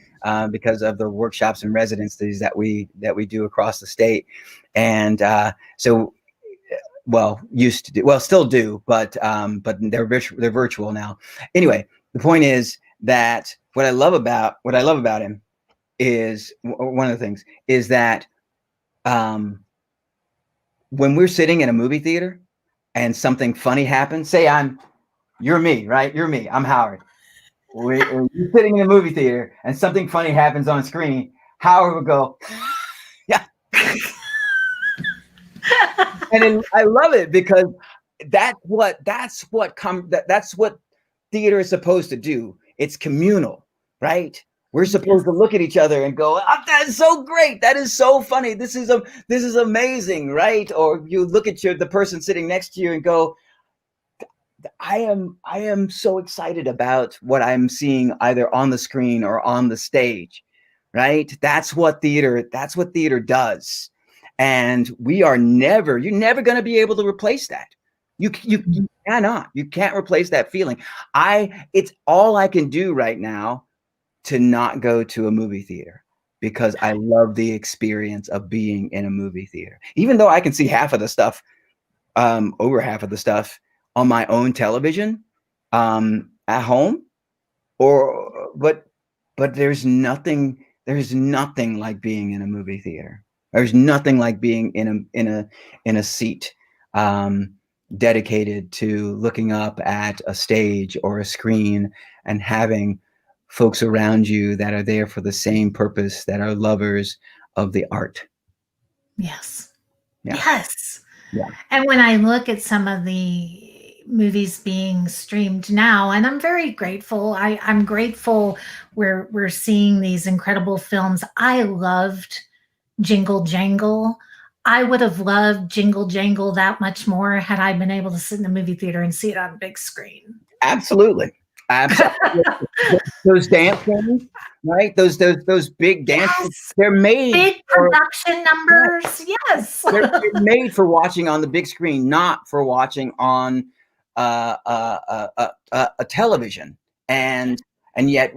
[SPEAKER 6] because of the workshops and residencies that we do across the state. And still do, but they're virtual now. Anyway, the point is that what I love about him is, one of the things is that when we're sitting in a movie theater and something funny happens, say you're me, right? You're me. I'm Howard. We're sitting in a movie theater and something funny happens on screen. Howard would go, yeah. And I love it, because that's what theater is supposed to do. It's communal, right? We're supposed to look at each other and go, oh, that is so great. That is so funny. This is amazing, right? Or you look at the person sitting next to you and go, I am so excited about what I'm seeing either on the screen or on the stage, right? That's what theater does. And you're never going to be able to replace that. You cannot. You can't replace that feeling. It's all I can do right now to not go to a movie theater, because I love the experience of being in a movie theater. Even though I can see half of the stuff, over half of the stuff on my own television, at home, but there's nothing like being in a movie theater. There's nothing like being in a seat, dedicated to looking up at a stage or a screen and having folks around you that are there for the same purpose, that are lovers of the art.
[SPEAKER 5] Yes.
[SPEAKER 6] Yeah.
[SPEAKER 5] Yes.
[SPEAKER 6] Yeah.
[SPEAKER 5] And when I look at some of the movies being streamed now, and I'm very grateful. I'm grateful we're seeing these incredible films. I loved Jingle Jangle. I would have loved Jingle Jangle that much more had I been able to sit in a movie theater and see it on a big screen.
[SPEAKER 6] Absolutely. Those dance games, right? Those big dance.
[SPEAKER 5] Yes.
[SPEAKER 6] They're made
[SPEAKER 5] big production numbers. Yes,
[SPEAKER 6] they're made for watching on the big screen, not for watching on a television. And yet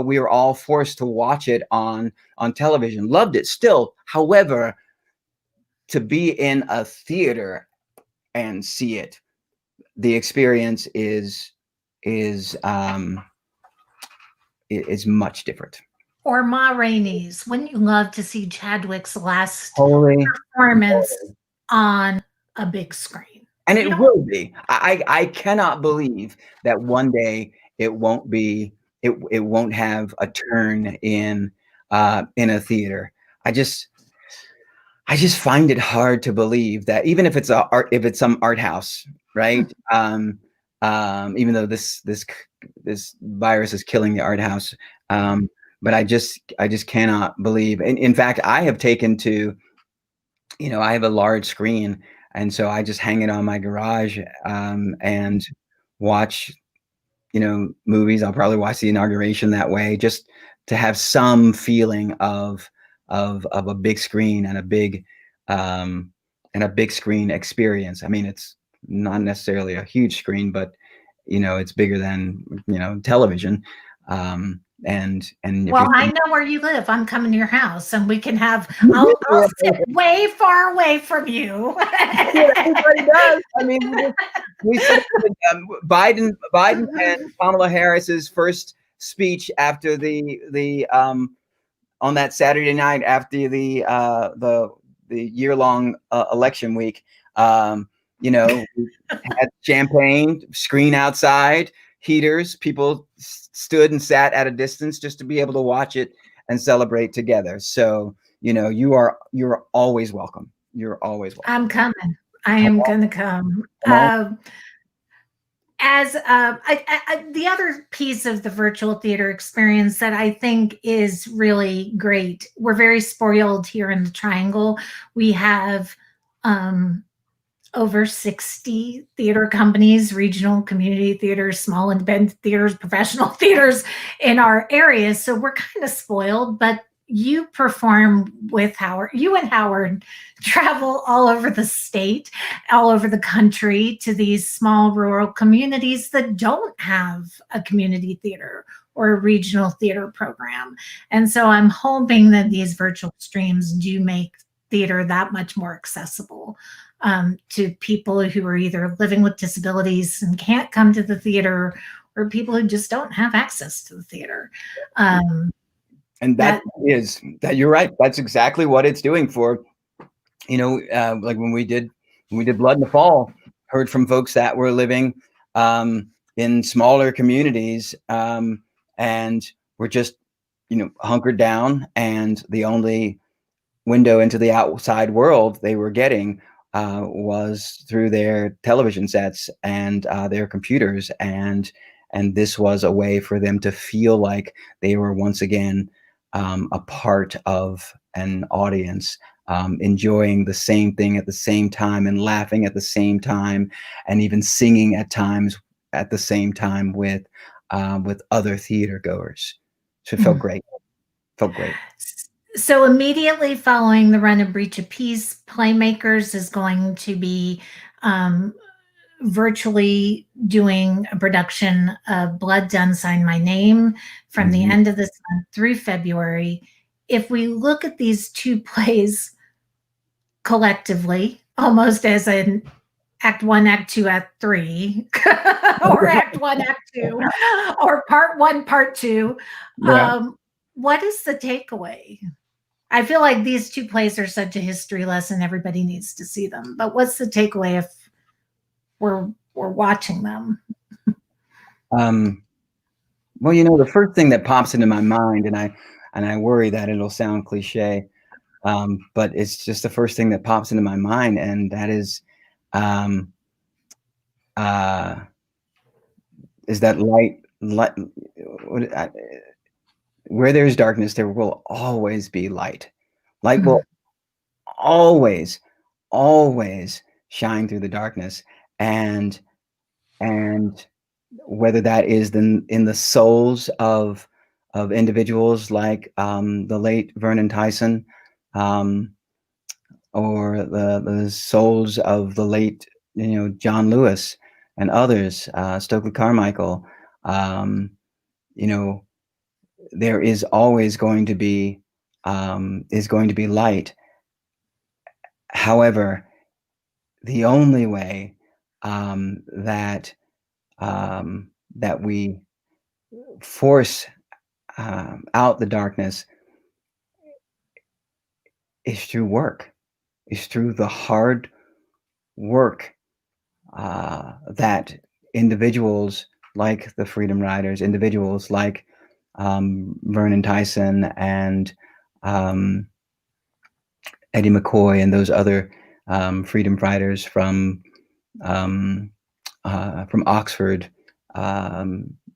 [SPEAKER 6] we were all forced to watch it on television. Loved it still. However, to be in a theater and see it, the experience is much different.
[SPEAKER 5] Or Ma Rainey's. Wouldn't you love to see Chadwick's last performance on a big screen?
[SPEAKER 6] And it will be. I cannot believe that one day it won't be. It won't have a turn in a theater. I just find it hard to believe that, even if it's some art house, right? even though this virus is killing the art house. But I just cannot believe. In fact, I have taken to, I have a large screen, and so I just hang it on my garage and watch, movies. I'll probably watch the inauguration that way, just to have some feeling of a big screen and a big screen experience. I mean, it's not necessarily a huge screen, but it's bigger than television. And
[SPEAKER 5] well, I know where you live. I'm coming to your house, and we can have. I'll sit way far away from you.
[SPEAKER 6] Yeah, everybody does. I mean, we said Biden and Kamala Harris's first speech after the on that Saturday night after the year-long election week. Had champagne, screen outside, heaters. People stood and sat at a distance just to be able to watch it and celebrate together. So, you're always welcome. You're always welcome.
[SPEAKER 5] I'm coming. I am going to come. The other piece of the virtual theater experience that I think is really great, we're very spoiled here in the Triangle. We have over 60 theater companies, regional community theaters, small independent theaters, professional theaters in our area. So we're kind of spoiled, but you perform with Howard. You and Howard travel all over the state, all over the country, to these small rural communities that don't have a community theater or a regional theater program. And so I'm hoping that these virtual streams do make theater that much more accessible to people who are either living with disabilities and can't come to the theater, or people who just don't have access to the theater.
[SPEAKER 6] And that you're right. That's exactly what it's doing for, like when we did Blood in the Fall, heard from folks that were living in smaller communities and were just, hunkered down, and the only window into the outside world they were getting was through their television sets and their computers, and this was a way for them to feel like they were once again a part of an audience, enjoying the same thing at the same time, and laughing at the same time, and even singing at times at the same time with other theater goers. So it felt great.
[SPEAKER 5] So immediately following the run of Breach of Peace, PlayMakers is going to be virtually doing a production of Blood Done, Sign My Name from the end of this month through February. If we look at these two plays collectively, almost as an Act 1, Act 2, Act 3, or Act 1, Act 2, or Part 1, Part 2, what is the takeaway? I feel like these two plays are such a history lesson. Everybody needs to see them. But what's the takeaway if we're watching them?
[SPEAKER 6] Well, the first thing that pops into my mind, and I worry that it'll sound cliche, but it's just the first thing that pops into my mind, and that is that light. Where there's darkness, there will always be light. Light will always shine through the darkness, and whether that is in the souls of individuals like the late Vernon Tyson, or the souls of the late John Lewis and others, Stokely Carmichael, there is always going to be light. However, the only way that we force out the darkness is through work, is through the hard work that individuals like the Freedom Riders, individuals like Vernon Tyson and Eddie McCoy and those other freedom fighters from from Oxford,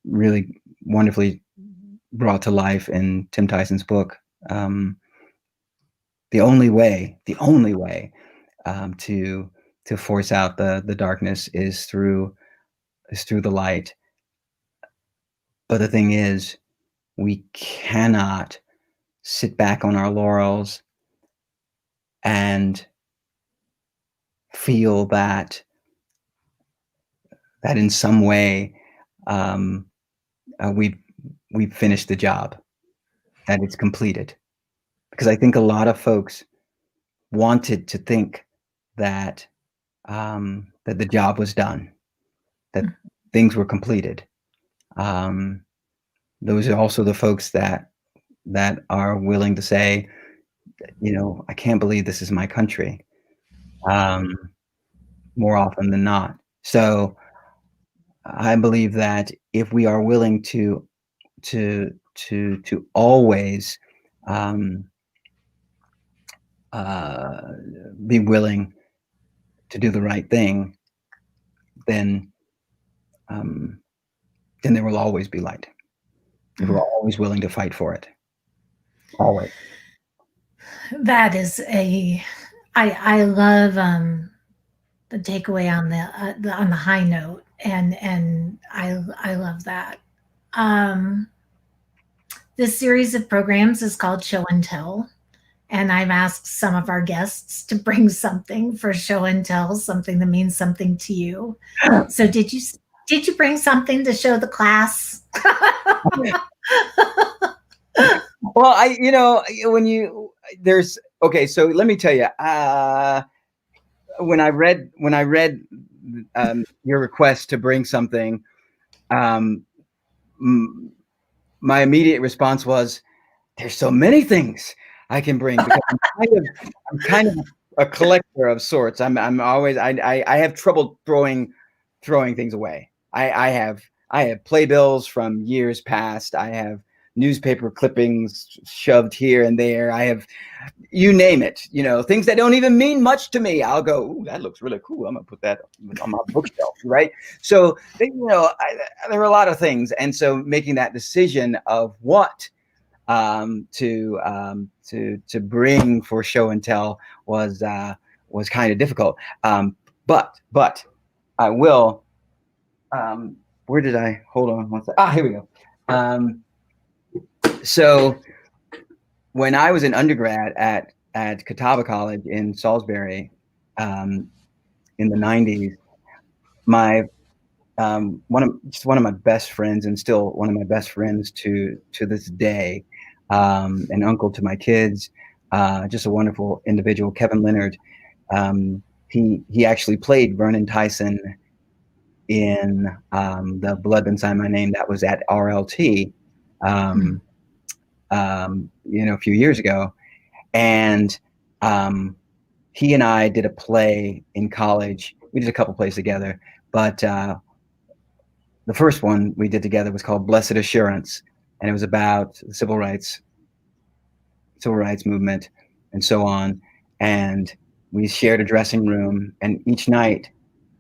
[SPEAKER 6] really wonderfully brought to life in Tim Tyson's book. The only way to force out the darkness is through the light. But the thing is, we cannot sit back on our laurels and feel that in some way we've finished the job, that it's completed. Because I think a lot of folks wanted to think that that the job was done, that things were completed. Those are also the folks that are willing to say, I can't believe this is my country, more often than not. So I believe that if we are willing to always be willing to do the right thing, then there will always be light. If we're always willing to fight for it, always.
[SPEAKER 5] That is I love the takeaway on the high note, and I love that. This series of programs is called Show and Tell, and I've asked some of our guests to bring something for Show and Tell, something that means something to you. So did you bring something to show the class?
[SPEAKER 6] Well, okay, so let me tell you, when I read your request to bring something, my immediate response was, there's so many things I can bring, because I'm kind of a collector of sorts. I'm always, I have trouble throwing things away. I have playbills from years past. I have newspaper clippings shoved here and there. I have, you name it, things that don't even mean much to me. I'll go, ooh, that looks really cool. I'm gonna put that on my bookshelf, right? So, there are a lot of things, and so making that decision of what to bring for Show and Tell was kind of difficult. But I will. Where did I? Hold on one second. Here we go. So when I was an undergrad at Catawba College in Salisbury, in the 90s, my one of my best friends, and still one of my best friends to this day, an uncle to my kids, just a wonderful individual, Kevin Leonard. He actually played Vernon Tyson in the Blood Inside My Name that was at RLT, a few years ago, and he and I did a play in college. We did a couple plays together, but the first one we did together was called Blessed Assurance, and it was about the civil rights movement and so on. And we shared a dressing room, and each night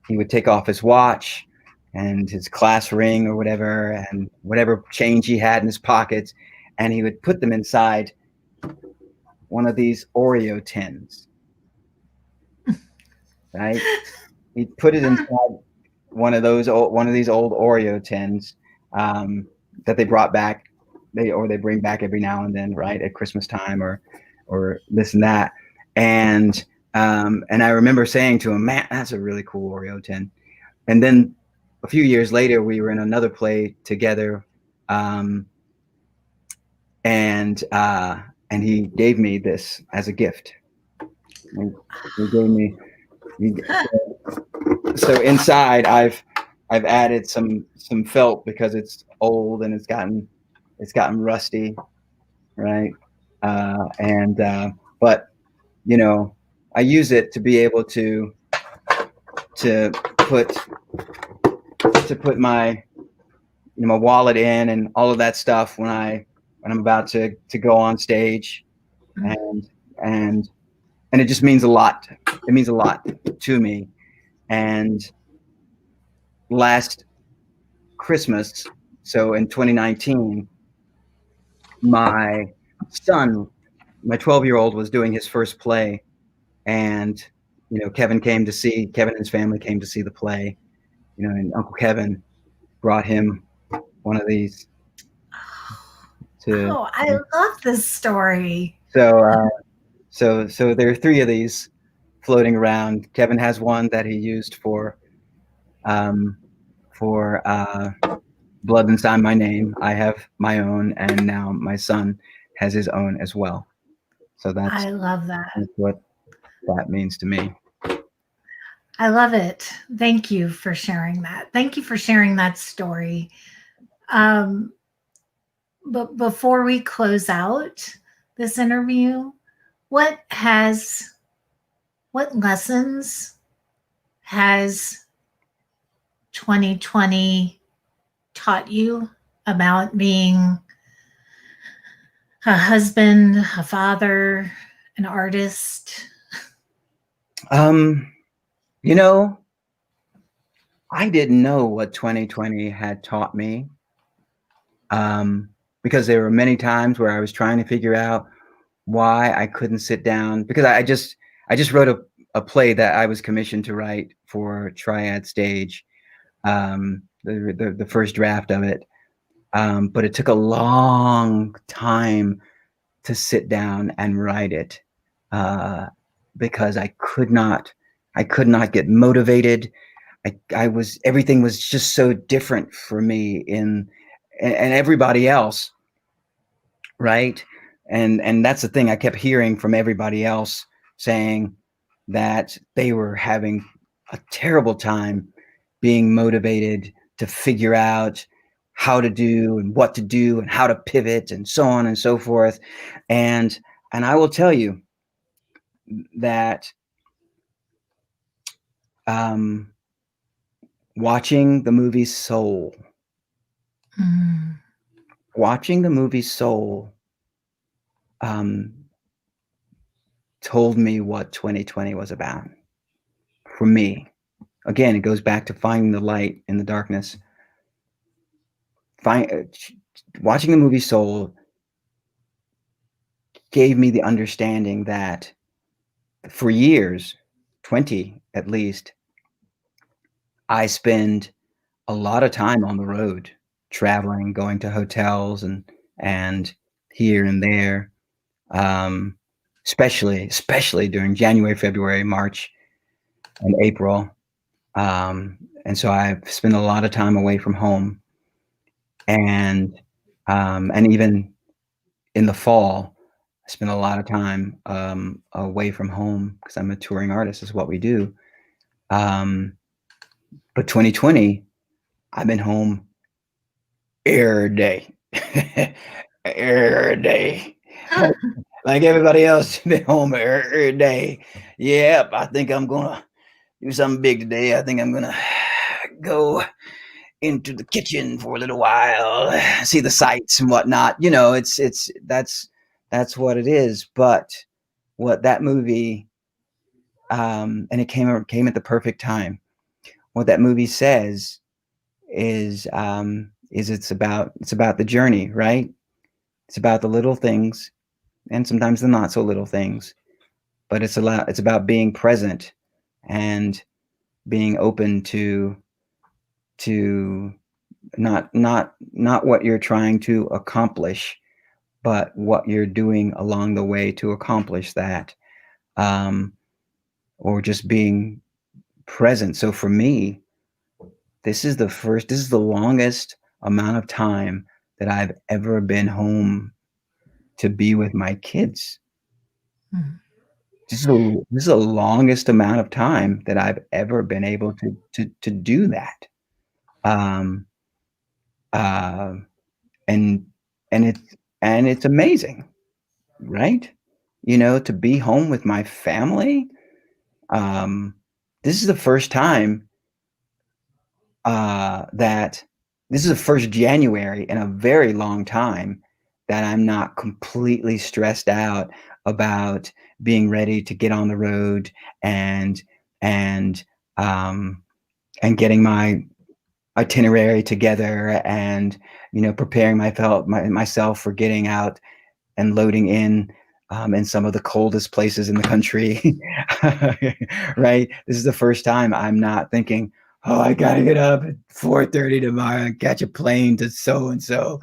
[SPEAKER 6] he would take off his watch and his class ring or whatever, and whatever change he had in his pockets, and he would put them inside one of these Oreo tins, right? He'd put it inside one of these old Oreo tins that they brought back, they bring back every now and then, right, at Christmas time or this and that. And I remember saying to him, man, that's a really cool Oreo tin. And then a few years later, we were in another play together, and he gave me this as a gift. And he gave me. So inside, I've added some felt because it's old and it's gotten rusty, right? But I use it to be able to put my my wallet in and all of that stuff when I'm about to go on stage, and it just means a lot. It means a lot to me, and last Christmas, so in 2019, my son, my 12-year-old, was doing his first play, and Kevin and his family came to see the play, and Uncle Kevin brought him one of these
[SPEAKER 5] Oh, I love this story.
[SPEAKER 6] So there are 3 of these floating around. Kevin has one that he used for Blood and Sign My Name. I have my own, and now my son has his own as well. So
[SPEAKER 5] I love that.
[SPEAKER 6] That's what that means to me.
[SPEAKER 5] I love it. Thank you for sharing that. Thank you for sharing that story. But before we close out this interview, what lessons has 2020 taught you about being a husband, a father, an artist?
[SPEAKER 6] I didn't know what 2020 had taught me, because there were many times where I was trying to figure out why I couldn't sit down, because I just wrote a play that I was commissioned to write for Triad Stage, the first draft of it, but it took a long time to sit down and write it, because I could not get motivated. Everything was just so different for me and everybody else, right? And that's the thing, I kept hearing from everybody else saying that they were having a terrible time being motivated to figure out how to do and what to do and how to pivot and so on and so forth. And I will tell you that watching the movie Soul, told me what 2020 was about for me. Again, it goes back to finding the light in the darkness. Watching the movie Soul gave me the understanding that for years, 20 at least, I spend a lot of time on the road, traveling, going to hotels and here and there, especially during January, February, March, and April. And so I've spent a lot of time away from home, and even in the fall, I spend a lot of time away from home because I'm a touring artist, is what we do. But 2020, I've been home every day, every day. Like everybody else, been home every day. Yep, I think I'm gonna do something big today. I think I'm gonna go into the kitchen for a little while, see the sights and whatnot. That's what it is. But what that movie, and it came at the perfect time. What that movie says is it's about the journey, right? It's about the little things, and sometimes the not so little things, but it's about being present and being open to not what you're trying to accomplish, but what you're doing along the way to accomplish that, or just being present. So for me, this is the longest amount of time that I've ever been home to be with my kids.
[SPEAKER 5] Mm-hmm.
[SPEAKER 6] This is the longest amount of time that I've ever been able to do that. And it's amazing, right? To be home with my family. This is the first time this is the first January in a very long time that I'm not completely stressed out about being ready to get on the road and getting my itinerary together, and preparing myself for getting out and loading in some of the coldest places in the country. Right, this is the first time I'm not thinking, oh, I gotta get up at 4:30 tomorrow and catch a plane to so and so.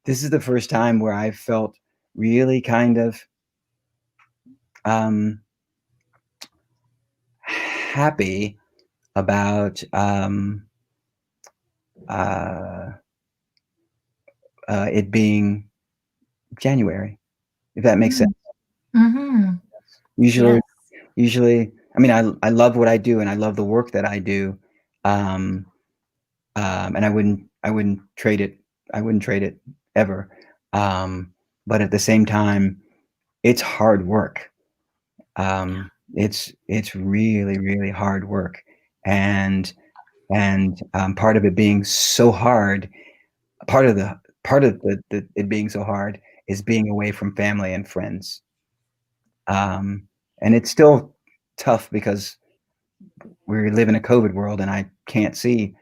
[SPEAKER 6] This is the first time where I felt really kind of happy about it being January, if that makes sense.
[SPEAKER 5] Mm-hmm.
[SPEAKER 6] Usually,
[SPEAKER 5] Yes.
[SPEAKER 6] I mean, I love what I do, and I love the work that I do, and I wouldn't trade it. I wouldn't trade it ever. But at the same time, it's hard work. It's really, really hard work, and part of it being so hard, part of the it being so hard is being away from family and friends. And it's still tough because we live in a COVID world, and I can't see,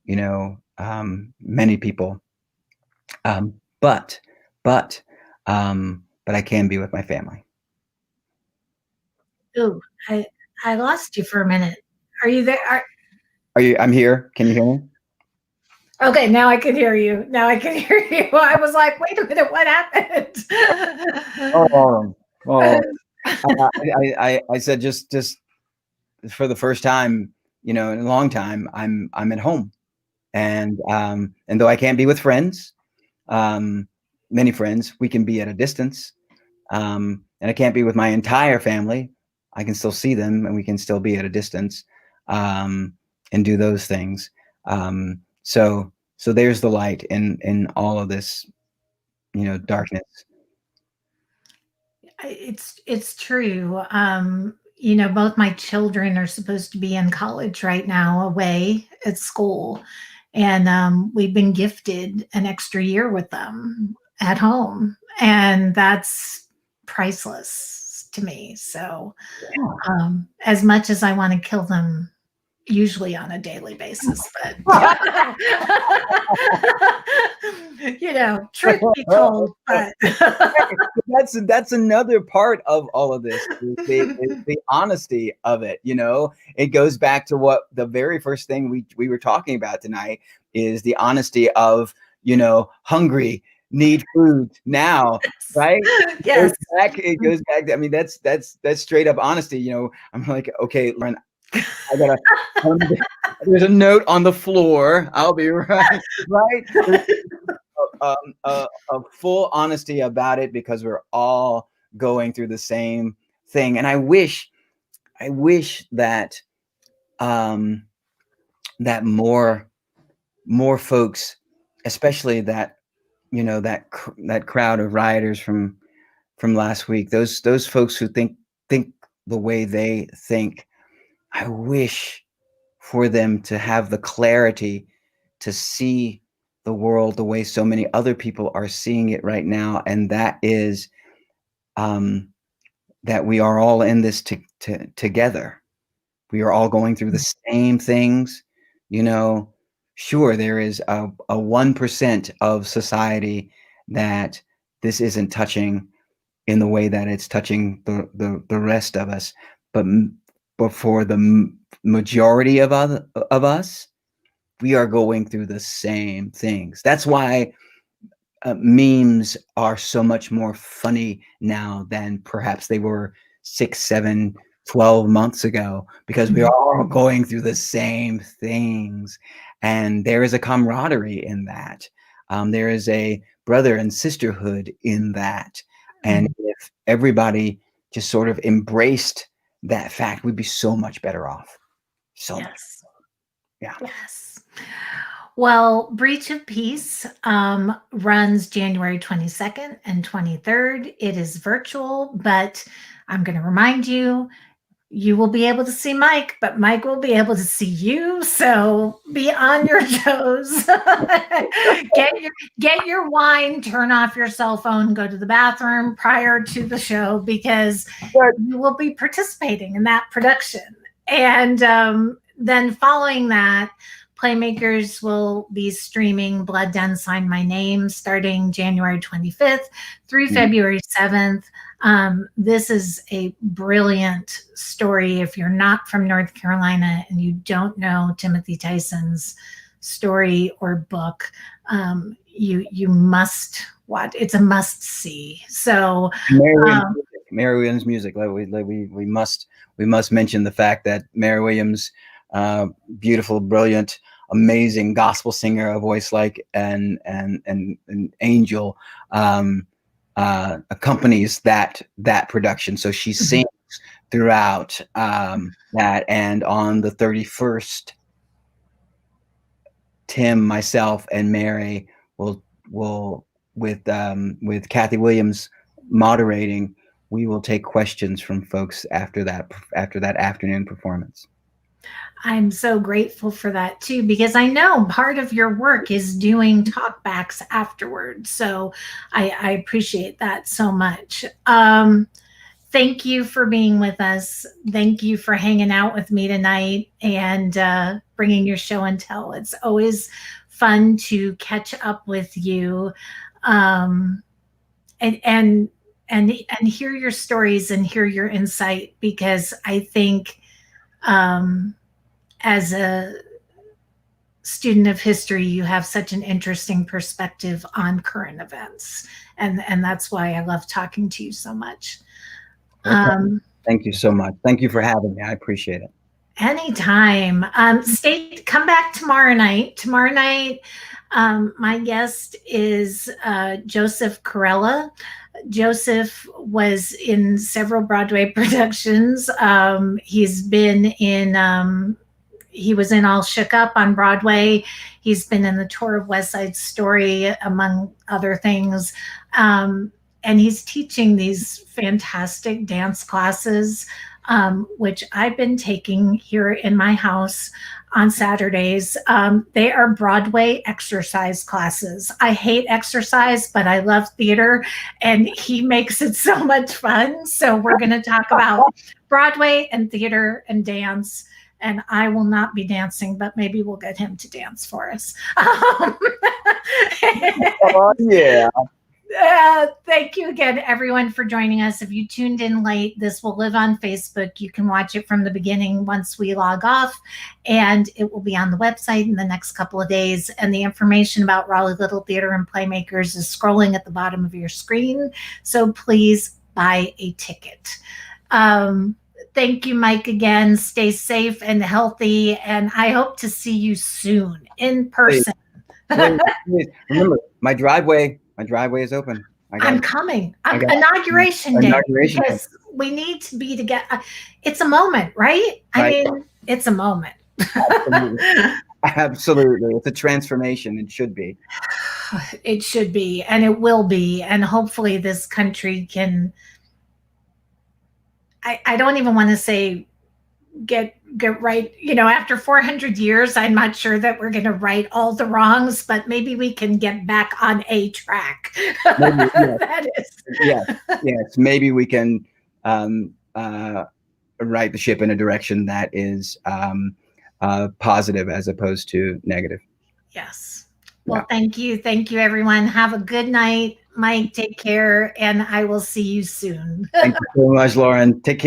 [SPEAKER 6] many people. But I can be with my family.
[SPEAKER 5] Ooh, I lost you for a minute. Are you there?
[SPEAKER 6] Are you? I'm here. Can you hear me?
[SPEAKER 5] Okay, now I can hear you. Now I can hear you. I was like, wait a minute, what happened?
[SPEAKER 6] I said just for the first time, in a long time, I'm at home, and though I can't be with friends, many friends, we can be at a distance, and I can't be with my entire family. I can still see them, and we can still be at a distance, and do those things. So there's the light in all of this, darkness.
[SPEAKER 5] It's true. Both my children are supposed to be in college right now, away at school, and we've been gifted an extra year with them at home, and that's priceless to me. So, as much as I want to kill them, usually on a daily basis, but truth be told, but
[SPEAKER 6] that's another part of all of this, is the honesty of it. It goes back to what the very first thing we were talking about tonight is the honesty of, hungry, need food now, right?
[SPEAKER 5] Yes.
[SPEAKER 6] It goes back. I mean, that's straight up honesty. I'm like, okay, Lauren, there's a note on the floor. I'll be right. A full honesty about it, because we're all going through the same thing. And I wish that that more folks, especially that that crowd of rioters from last week, those folks who think the way they think, I wish for them to have the clarity to see the world the way so many other people are seeing it right now, and that is that we are all in this together. We are all going through the same things. Sure, there is a 1% of society that this isn't touching in the way that it's touching the rest of us, but for the majority of us, we are going through the same things. That's why memes are so much more funny now than perhaps they were 6, 7, 12 months ago, because we are all going through the same things. And there is a camaraderie in that. There is a brother and sisterhood in that. And if everybody just sort of embraced that fact, we'd be so much better off. So much. Yeah.
[SPEAKER 5] Yes. Well, Breach of Peace runs January 22nd and 23rd. It is virtual, but I'm going to remind you, you will be able to see Mike, but Mike will be able to see you. So be on your toes. Get your wine, turn off your cell phone, go to the bathroom prior to the show, because you will be participating in that production. And then following that, PlayMakers will be streaming Blood Done Sign My Name starting January 25th through February 7th. This is a brilliant story. If you're not from North Carolina and you don't know Timothy Tyson's story or book, you must watch. It's a must see. So
[SPEAKER 6] Mary Williams music. We must mention the fact that Mary Williams, beautiful, brilliant, amazing gospel singer, a voice like an angel, accompanies that production. So she sings throughout that. And on the 31st, Tim, myself, and Mary will with Kathy Williams moderating, we will take questions from folks after that afternoon performance.
[SPEAKER 5] I'm so grateful for that too, because I know part of your work is doing talkbacks afterwards. So I appreciate that so much. Thank you for being with us. Thank you for hanging out with me tonight and bringing your show and tell. It's always fun to catch up with you and hear your stories and hear your insight, because I think as a student of history, you have such an interesting perspective on current events. And that's why I love talking to you so much.
[SPEAKER 6] Thank you so much. Thank you for having me. I appreciate it.
[SPEAKER 5] Anytime. Come back tomorrow night. Tomorrow night, my guest is Joseph Carella. Joseph was in several Broadway productions. He's been in, he was in All Shook Up on Broadway. He's been in the tour of West Side Story, among other things. And he's teaching these fantastic dance classes, which I've been taking here in my house on Saturdays. They are Broadway exercise classes. I hate exercise, but I love theater, and he makes it so much fun. So we're going to talk about Broadway and theater and dance. And I will not be dancing, but maybe we'll get him to dance for us.
[SPEAKER 6] Oh, yeah.
[SPEAKER 5] Thank you again, everyone, for joining us. If you tuned in late, this will live on Facebook. You can watch it from the beginning once we log off, and it will be on the website in the next couple of days. And the information about Raleigh Little Theatre and PlayMakers is scrolling at the bottom of your screen. So please buy a ticket. Thank you, Mike, again. Stay safe and healthy, and I hope to see you soon in person.
[SPEAKER 6] Please. Remember, my driveway is open.
[SPEAKER 5] I'm coming. Inauguration day. Because we need to be together. It's a moment, right? I mean, it's a moment.
[SPEAKER 6] Absolutely. It's a transformation. It should be.
[SPEAKER 5] It should be, and it will be. And hopefully this country can, I don't even want to say get right. You know, after 400 years, I'm not sure that we're going to right all the wrongs, but maybe we can get back on a track.
[SPEAKER 6] Maybe, yes.
[SPEAKER 5] That is.
[SPEAKER 6] Yes. Maybe we can right the ship in a direction that is positive as opposed to negative.
[SPEAKER 5] Yes. Well, Thank you. Thank you, everyone. Have a good night. Mike, take care, and I will see you soon.
[SPEAKER 6] Thank you so much, Lauren. Take care.